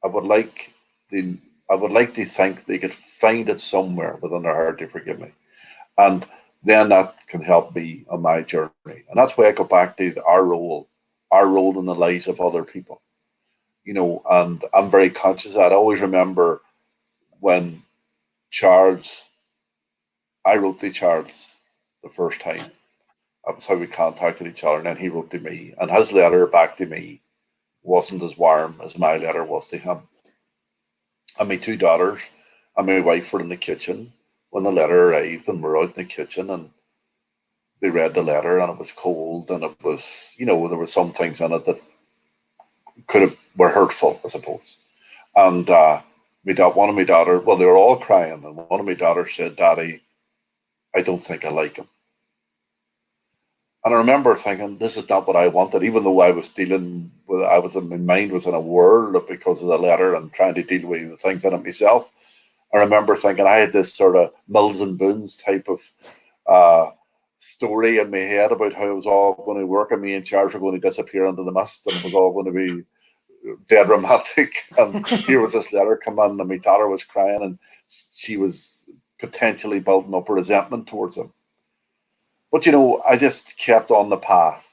I would like to think they could find it somewhere within their heart to forgive me. And then that can help me on my journey. And that's why I go back to our role in the lives of other people. And I'm very conscious of that. I always remember when I wrote to Charles the first time. That was how we contacted each other, and then he wrote to me. And his letter back to me wasn't as warm as my letter was to him. And my two daughters and my wife were in the kitchen when the letter arrived, and we're out in the kitchen, and they read the letter, and it was cold, and it was, there were some things in it that were hurtful, I suppose. And one of my daughters, well, they were all crying, and one of my daughters said, "Daddy, I don't think I like him." And I remember thinking, this is not what I wanted, even though I was my mind was in a whirl because of the letter and trying to deal with the things in it myself. I remember thinking I had this sort of Mills and Boons type of story in my head about how it was all going to work, and me and Charles were going to disappear into the mist, and it was all going to be dead romantic. And here was this letter come in, and my daughter was crying, and she was potentially building up a resentment towards him. But I just kept on the path.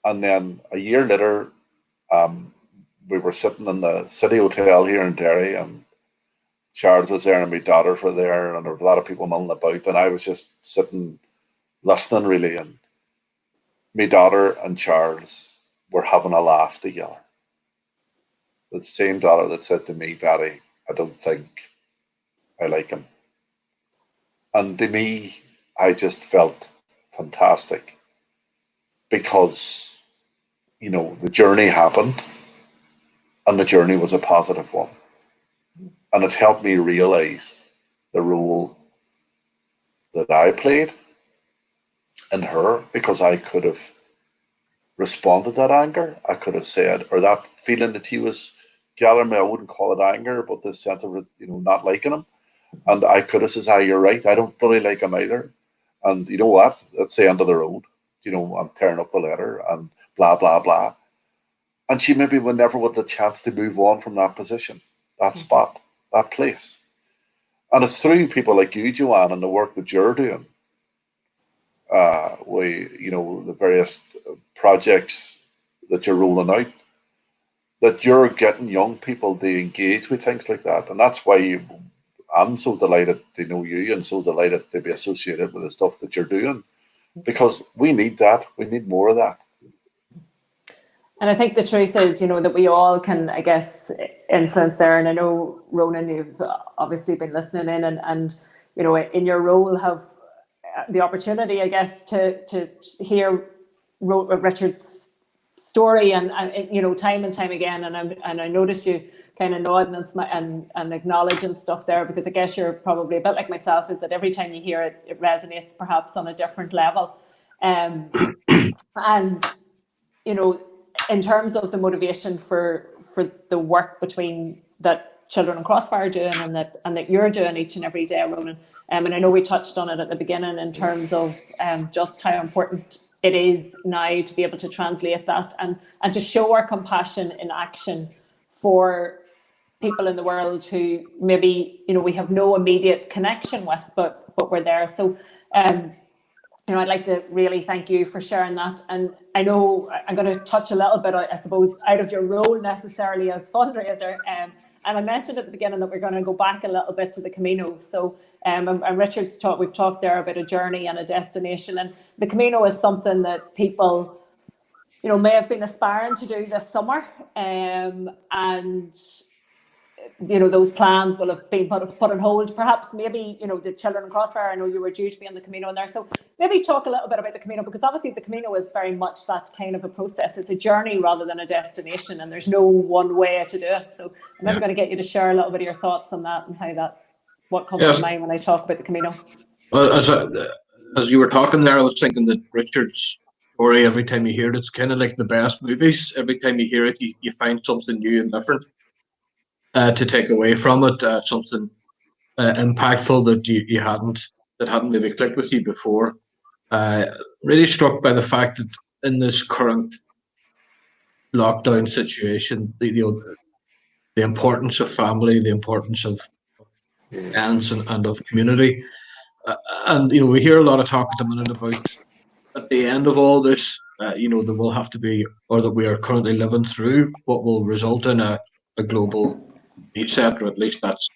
And then a year later, we were sitting in the City Hotel here in Derry, and Charles was there and my daughters were there, and there was a lot of people milling about, and I was just sitting listening really, and my daughter and Charles were having a laugh together. The same daughter that said to me, "Daddy, I don't think I like him." And to me, I just felt fantastic, because the journey happened, and the journey was a positive one, and it helped me realize the role that I played in her, because I could have responded to that anger. I could have said, or that feeling that he was gathering me, I wouldn't call it anger, but the sense of not liking him. And I could have said, "You're right, I don't really like him either. And you know what? That's the end of the road. I'm tearing up the letter and blah, blah, blah." And she maybe never would have the chance to move on from that position, that spot, that place. And it's through people like you, Joanne, and the work that you're doing, the various projects that you're rolling out, that you're getting young people to engage with things like that. And that's why I'm so delighted to know you, and so delighted to be associated with the stuff that you're doing, because we need that. We need more of that. And I think the truth is, that we all can, I guess, influence there. And I know, Ronan, you've obviously been listening in, and in your role have the opportunity, I guess, to hear Richard's story and time and time again. And I notice you kind of nod and acknowledge and stuff there, because I guess you're probably a bit like myself, is that every time you hear it, it resonates perhaps on a different level. And, you know, in terms of the motivation for the work between that Children in Crossfire are doing and that you're doing each and every day, Ronan. And I know we touched on it at the beginning in terms of just how important it is now to be able to translate that and to show our compassion in action for people in the world who maybe, you know, we have no immediate connection with, but we're there. So, you know, I'd like to really thank you for sharing that. And I know I'm going to touch a little bit, I suppose, out of your role necessarily as fundraiser. And I mentioned at the beginning that we're going to go back a little bit to the Camino. So, and Richard's we've talked there about a journey and a destination. And the Camino is something that people, you know, may have been aspiring to do this summer. And you know, those plans will have been put on hold. Perhaps maybe, you know, the Children in Crossfire, I know you were due to be on the Camino in there. So maybe talk a little bit about the Camino, because obviously the Camino is very much that kind of a process. It's a journey rather than a destination, and there's no one way to do it. So I'm never going to get you to share a little bit of your thoughts on that and how what comes to mind when I talk about the Camino. Well, as you were talking there, I was thinking that Richard's story, every time you hear it, it's kind of like the best movies. Every time you hear it, you find something new and different to take away from it, something impactful that you hadn't maybe clicked with you before. Really struck by the fact that in this current lockdown situation, the importance of family, the importance of friends and of community, and you know, we hear a lot of talk at the minute about at the end of all this, you know, there will have to be, or that we are currently living through, what will result in a global reset, or at least that's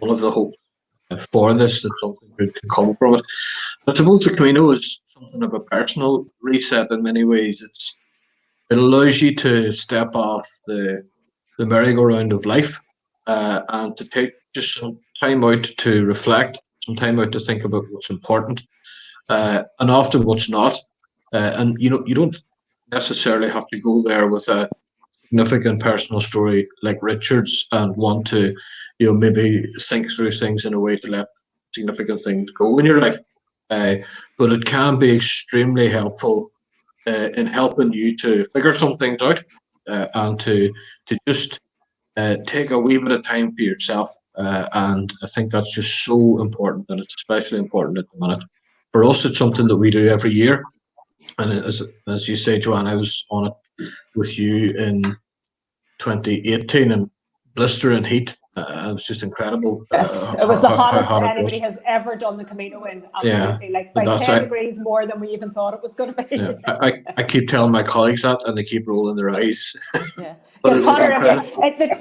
one of the hopes for this, that something good can come from it. I suppose the Camino is something of a personal reset in many ways. It allows you to step off the merry-go-round of life and to take just some time out to reflect, some time out to think about what's important and often what's not. And you know, you don't necessarily have to go there with a significant personal story like Richard's and want to, you know, maybe think through things in a way to let significant things go in your life. But it can be extremely helpful in helping you to figure some things out and to just take a wee bit of time for yourself. And I think that's just so important, and it's especially important at the minute. For us, it's something that we do every year. And as you say, Joanne, I was on it with you in 2018 in blistering heat. It was just incredible. Yes, it was the hottest anybody has ever done the Camino in. Absolutely, yeah, like by 10 degrees more than we even thought it was going to be. Yeah. I keep telling my colleagues that, and they keep rolling their eyes. Yeah, but it's hotter.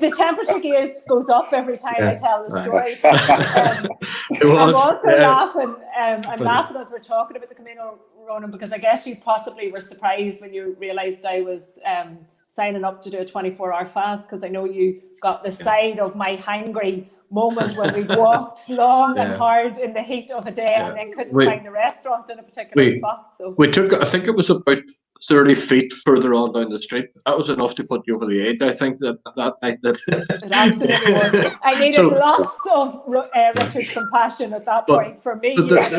The temperature gauge goes up every time I tell the story. I'm also laughing. I'm laughing as we're talking about the Camino, Ronan, because I guess you possibly were surprised when you realised I was signing up to do a 24-hour fast, because I know you got the side of my hangry moment when we walked long and hard in the heat of a day and then couldn't find the restaurant in a particular spot. So we took, I think it was about 30 feet further on down the street. That was enough to put you over the edge. I think that night. It absolutely was. I needed lots of Richard's compassion at that point for me. Well, I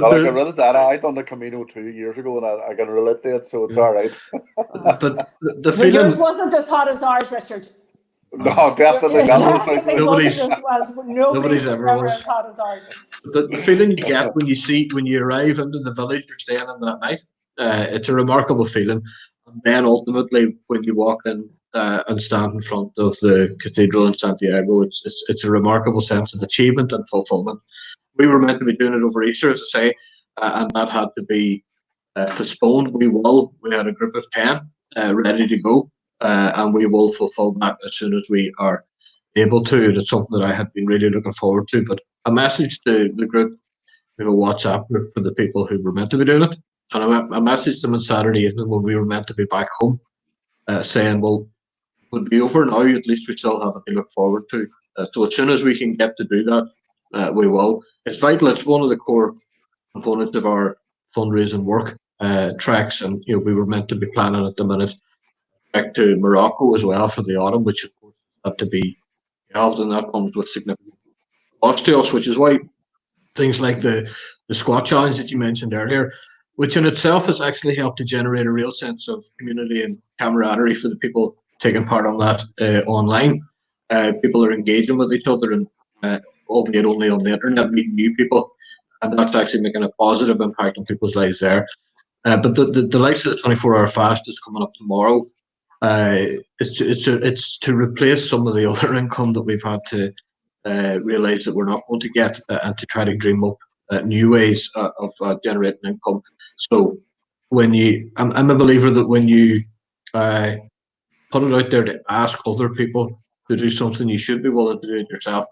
can relate that. I done the Camino 2 years ago, and I can relate to it, so it's all right. But the feeling, yours wasn't as hot as ours, Richard. No, definitely not. Nobody's ever was as hot as ours. The feeling you get when you arrive into the village you're staying in that night, it's a remarkable feeling. And then ultimately, when you walk in and stand in front of the cathedral in Santiago, it's a remarkable sense of achievement and fulfillment. We were meant to be doing it over Easter, as I say, and that had to be postponed. We had a group of 10 ready to go. And we will fulfill that as soon as we are able to. And it's something that I had been really looking forward to. But a message to the group, we have a WhatsApp group for the people who were meant to be doing it. And I messaged them on Saturday evening when we were meant to be back home, saying, well, it would be over now. At least we still have it to look forward to. So as soon as we can get to do that, we will. It's vital. It's one of the core components of our fundraising work, treks. And you know, we were meant to be planning at the minute back to Morocco as well for the autumn, which of course had to be held, and that comes with significant cost to us, which is why things like the squat challenge that you mentioned earlier, which in itself has actually helped to generate a real sense of community and camaraderie for the people taking part on that online. People are engaging with each other, and albeit only on the internet, meeting new people, and that's actually making a positive impact on people's lives there. But the likes of the 24-hour fast is coming up tomorrow. It's to replace some of the other income that we've had to realise that we're not going to get, and to try to dream up new ways of generating income. So I'm a believer that when you put it out there to ask other people to do something, you should be willing to do it yourself.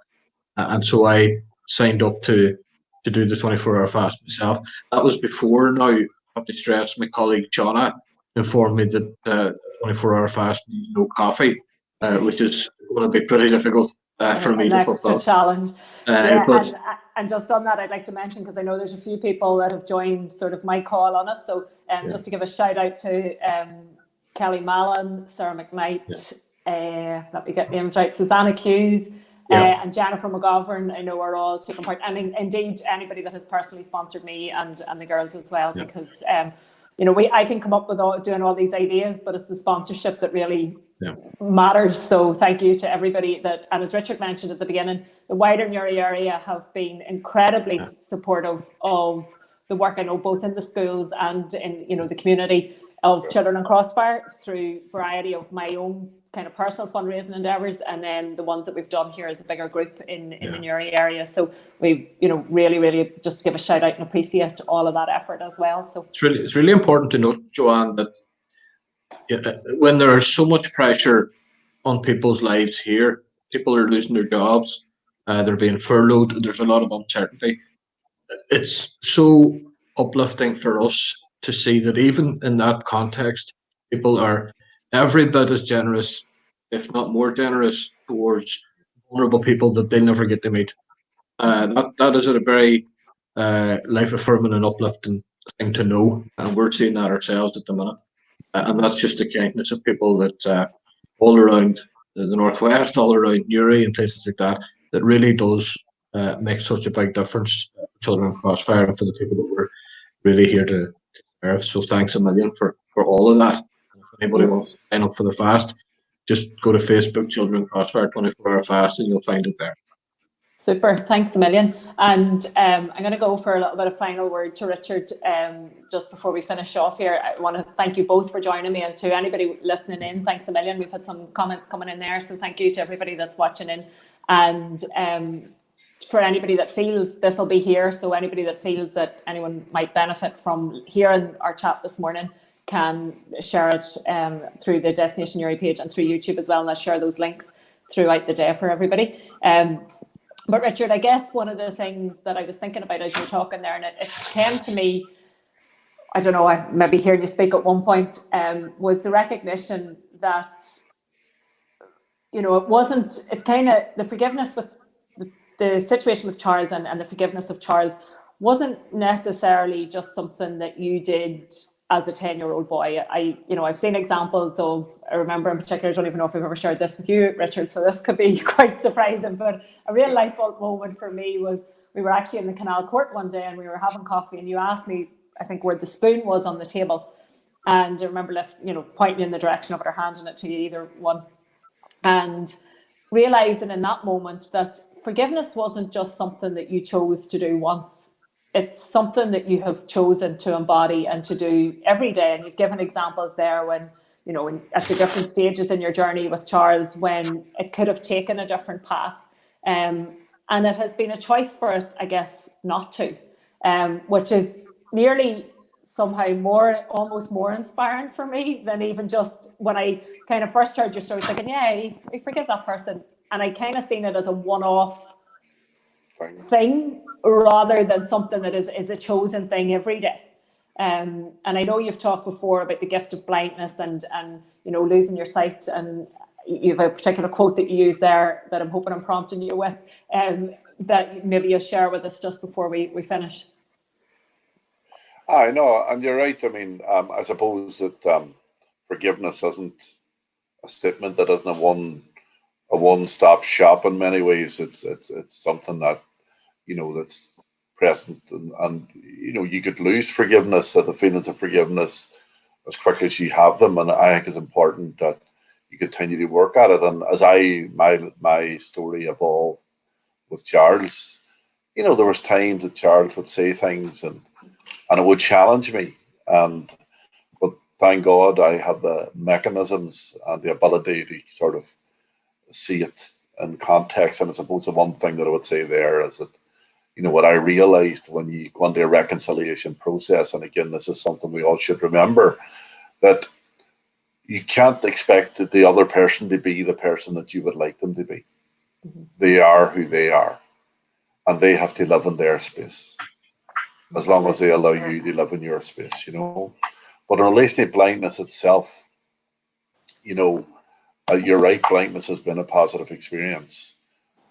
And so I signed up to do the 24-hour fast myself. That was before. Now I have to stress, my colleague Shauna informed me that 24-hour fast needs no coffee, which is going to be pretty difficult for me to fulfill. An extra challenge. And just on that, I'd like to mention, because I know there's a few people that have joined sort of my call on it. So just to give a shout out to Kelly Mallon, Sarah McKnight, let me get names right, Susanna Hughes, and Jennifer McGovern, I know are all taking part. And indeed, anybody that has personally sponsored me and the girls as well, because I can come up with doing all these ideas, but it's the sponsorship that really matters. So thank you to everybody that, and as Richard mentioned at the beginning, the wider Newry area have been incredibly supportive of the work, I know, both in the schools and in the community of Children in Crossfire, through a variety of my own kind of personal fundraising endeavours, and then the ones that we've done here as a bigger group in the Newry area. So we really just give a shout out and appreciate all of that effort as well. So it's really important to note, Joanne, that when there is so much pressure on people's lives here, people are losing their jobs, they're being furloughed, there's a lot of uncertainty. It's so uplifting for us to see that even in that context, people are every bit as generous, if not more generous, towards vulnerable people that they'll never get to meet. That is a very life-affirming and uplifting thing to know, and we're seeing that ourselves at the minute. And that's just the kindness of people that all around the Northwest, all around Newry and places like that, that really does make such a big difference for Children in Crossfire and for the people that we're really here to serve. So thanks a million for all of that. And if anybody wants to sign up for the fast, just go to Facebook, Children in Crossfire 24-hour fast, and you'll find it there. Super, thanks a million. And I'm going to go for a little bit of final word to Richard just before we finish off here. I want to thank you both for joining me, and to anybody listening in, thanks a million. We've had some comments coming in there, so thank you to everybody that's watching in. And for anybody that feels this will be here, so anybody that feels that anyone might benefit from hearing our chat this morning can share it through the Destination Newry page and through YouTube as well, and I'll share those links throughout the day for everybody. But Richard, I guess one of the things that I was thinking about as you were talking there, and it came to me, I don't know, I maybe hearing you speak at one point, was the recognition that, it's kind of the forgiveness with the situation with Charles and the forgiveness of Charles wasn't necessarily just something that you did as a 10-year-old boy. I've seen examples of, I remember in particular, I don't even know if I've ever shared this with you, Richard, so this could be quite surprising, but a real light bulb moment for me was, we were actually in the Canal Court one day and we were having coffee, and you asked me, I think, where the spoon was on the table. And I remember pointing in the direction of it or handing it to you, either one. And realizing in that moment that forgiveness wasn't just something that you chose to do once. It's something that you have chosen to embody and to do every day. And you've given examples there when, at the different stages in your journey with Charles, when it could have taken a different path. And it has been a choice for it, I guess, not to, which is nearly somehow almost more inspiring for me than even just when I kind of first heard your story, thinking, yeah, I forgive that person. And I kind of seen it as a one-off thing rather than something that is a chosen thing every day. And I know you've talked before about the gift of blindness and losing your sight, and you have a particular quote that you use there that I'm hoping I'm prompting you with, that maybe you'll share with us just before we finish. I know, and you're right. I mean, I suppose that forgiveness isn't a statement that isn't a one-stop shop in many ways. It's something that, that's present, and you could lose forgiveness, the feelings of forgiveness, as quickly as you have them. And I think it's important that you continue to work at it. And as my story evolved with Charles, there was times that Charles would say things, and it would challenge me. But thank God I have the mechanisms and the ability to sort of see it in context. And I suppose the one thing that I would say there is that, what I realized when you go into a reconciliation process, and again, this is something we all should remember, that you can't expect that the other person to be the person that you would like them to be. Mm-hmm. They are who they are, and they have to live in their space as long as they allow you to live in your space, But in relation to blindness itself, you're right, blindness has been a positive experience.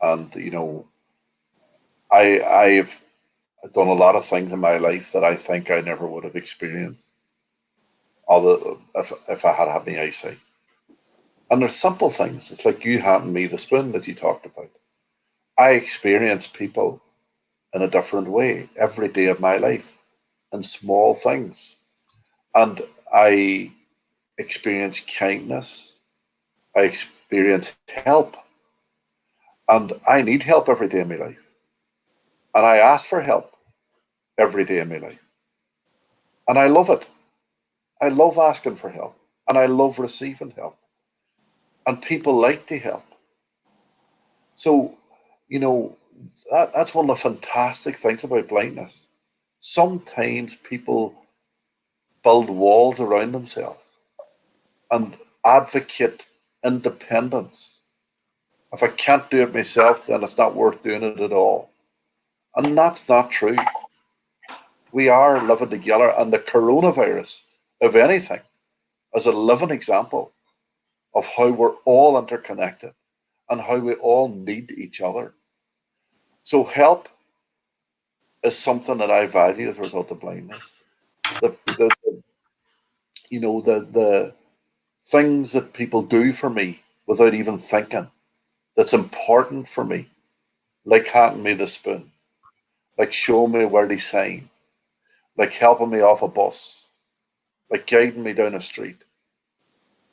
And, I've done a lot of things in my life that I think I never would have experienced other if I had had my eyesight. And there's simple things. It's like you handing me the spoon that you talked about. I experience people in a different way every day of my life, in small things. And I experience kindness. I experience help. And I need help every day in my life. And I ask for help every day in my life. And I love it. I love asking for help. And I love receiving help. And people like to help. So, that's one of the fantastic things about blindness. Sometimes people build walls around themselves and advocate independence. If I can't do it myself, then it's not worth doing it at all. And that's not true. We are living together, and the coronavirus, if anything, is a living example of how we're all interconnected and how we all need each other. So help is something that I value as a result of blindness. The things that people do for me without even thinking, that's important for me, like handing me the spoon, like showing me where to sign, like helping me off a bus, like guiding me down a street.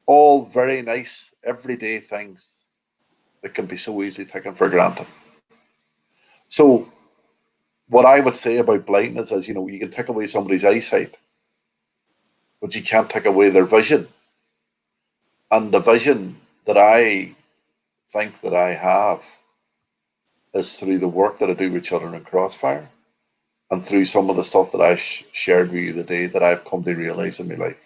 All very nice, everyday things that can be so easily taken for granted. So what I would say about blindness is, you can take away somebody's eyesight, but you can't take away their vision. And the vision that I think that I have is through the work that I do with Children in Crossfire, and through some of the stuff that I shared with you today that I've come to realize in my life.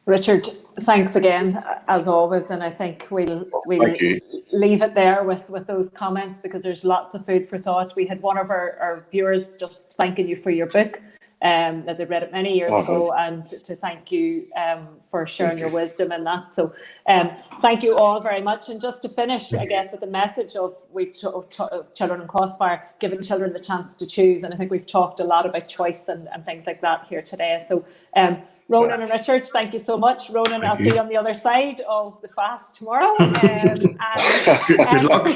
Richard, thanks again, as always, and I think we'll leave it there with those comments, because there's lots of food for thought. We had one of our viewers just thanking you for your book, that they read it many years ago, and to thank you for sharing your wisdom in that. So thank you all very much. And just to finish, I guess, with the message of Children in Crossfire, giving children the chance to choose. And I think we've talked a lot about choice and things like that here today. So Ronan and Richard, thank you so much. Ronan, I'll see you on the other side of the fast tomorrow. Good luck.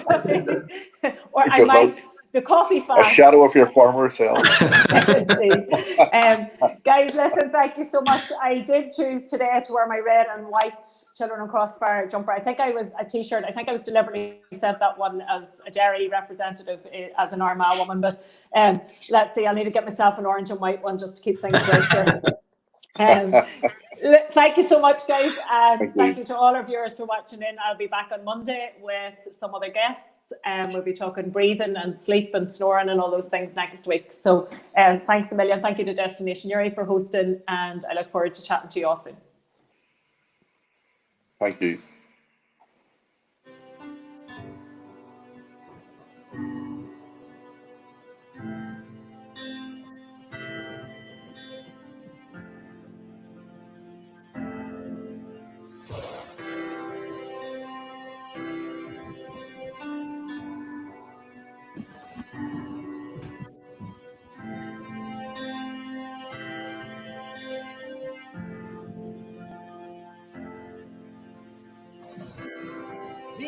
Or I might, the coffee fast. A shadow of your former self. Indeed. Guys, listen, thank you so much. I did choose today to wear my red and white Children in Crossfire jumper. I think I was a t-shirt. I think I was deliberately sent that one as a Derry representative, as an Armagh woman. But let's see, I'll need to get myself an orange and white one just to keep things right here. Thank you so much, guys, and thank you to all our viewers for watching in. I'll be back on Monday with some other guests, and we'll be talking breathing and sleep and snoring and all those things next week. So thanks a million. Thank you to Destination Uri for hosting, and I look forward to chatting to you all soon. Thank you.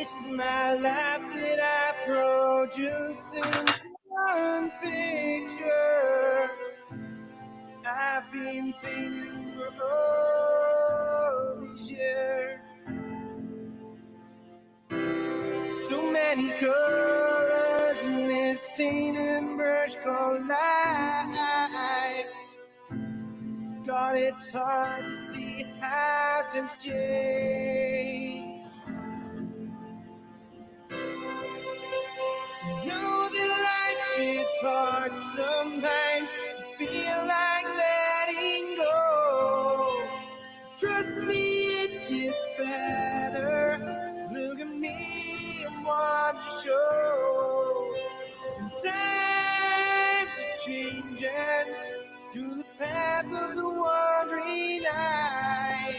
This is my life that I produce in one picture. I've been painting for all these years. So many colors in this tainted brush called life. God, it's hard to see how times change. Know that life gets hard sometimes. You feel like letting go. Trust me, it gets better. Look at me, I'm one to show. Times are changing through the path of the wandering eye.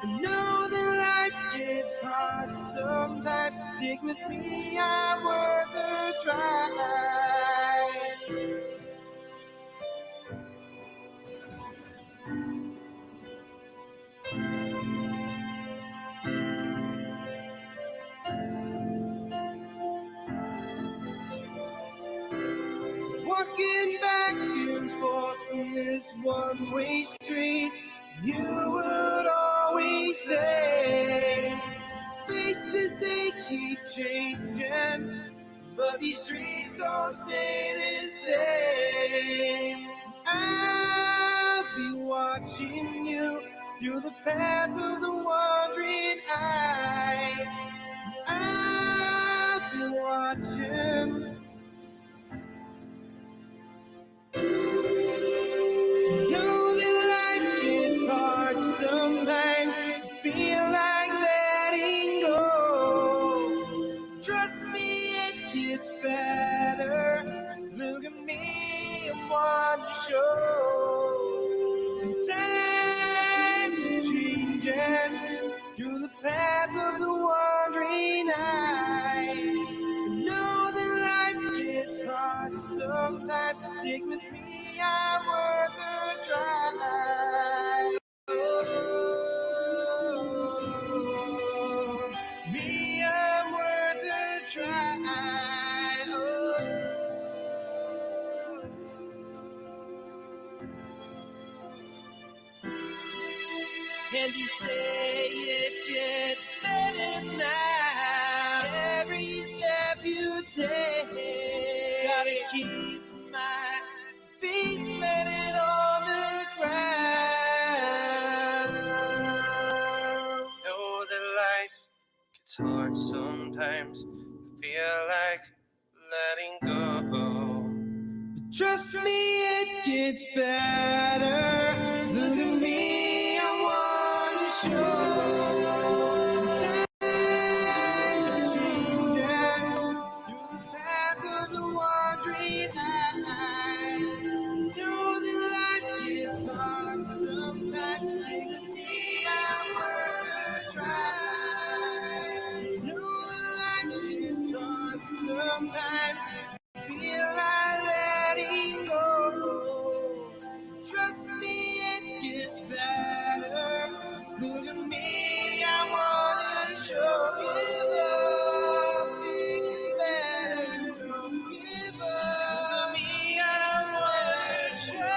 I know that life gets hard sometimes. Stick with me, I'm worth the try. Walking back and forth on this one-way street, you would always say, faces they keep changing, but these streets all stay the same. I'll be watching you through the path of the wandering eye. I'll be watching. Know that life gets hard sometimes. You feel like letting go. Trust me, it gets better. Look at me, I'm one to show. Times are changing through the path of the wandering eye. Know that life gets hard sometimes. Stick with me, I'm worth a try. Oh, me, I'm worth a try. Oh. And you say it gets better now. Every step you take, gotta keep my feet planted on the ground. Know that life gets hard sometimes. Feel like letting go. But trust me, it gets better. Look at me, I'm one to show. Times are changing through the path of the wandering eye. Know that life gets hard sometimes. Take with me, I'm worth a try. Know that life gets hard sometimes. Feel like letting go. Trust me, it gets better. Look at me, I wanna show. Give up, it gets better. Don't give up. Look at me, I wanna show.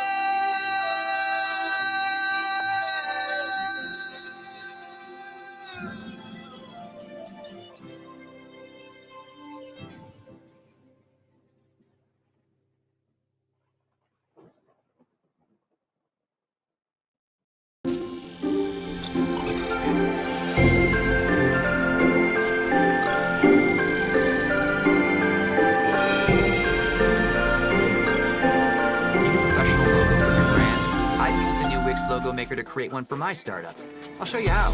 Professional logo for your brand? I've used the new Wix logo maker to create one for my startup. I'll show you how.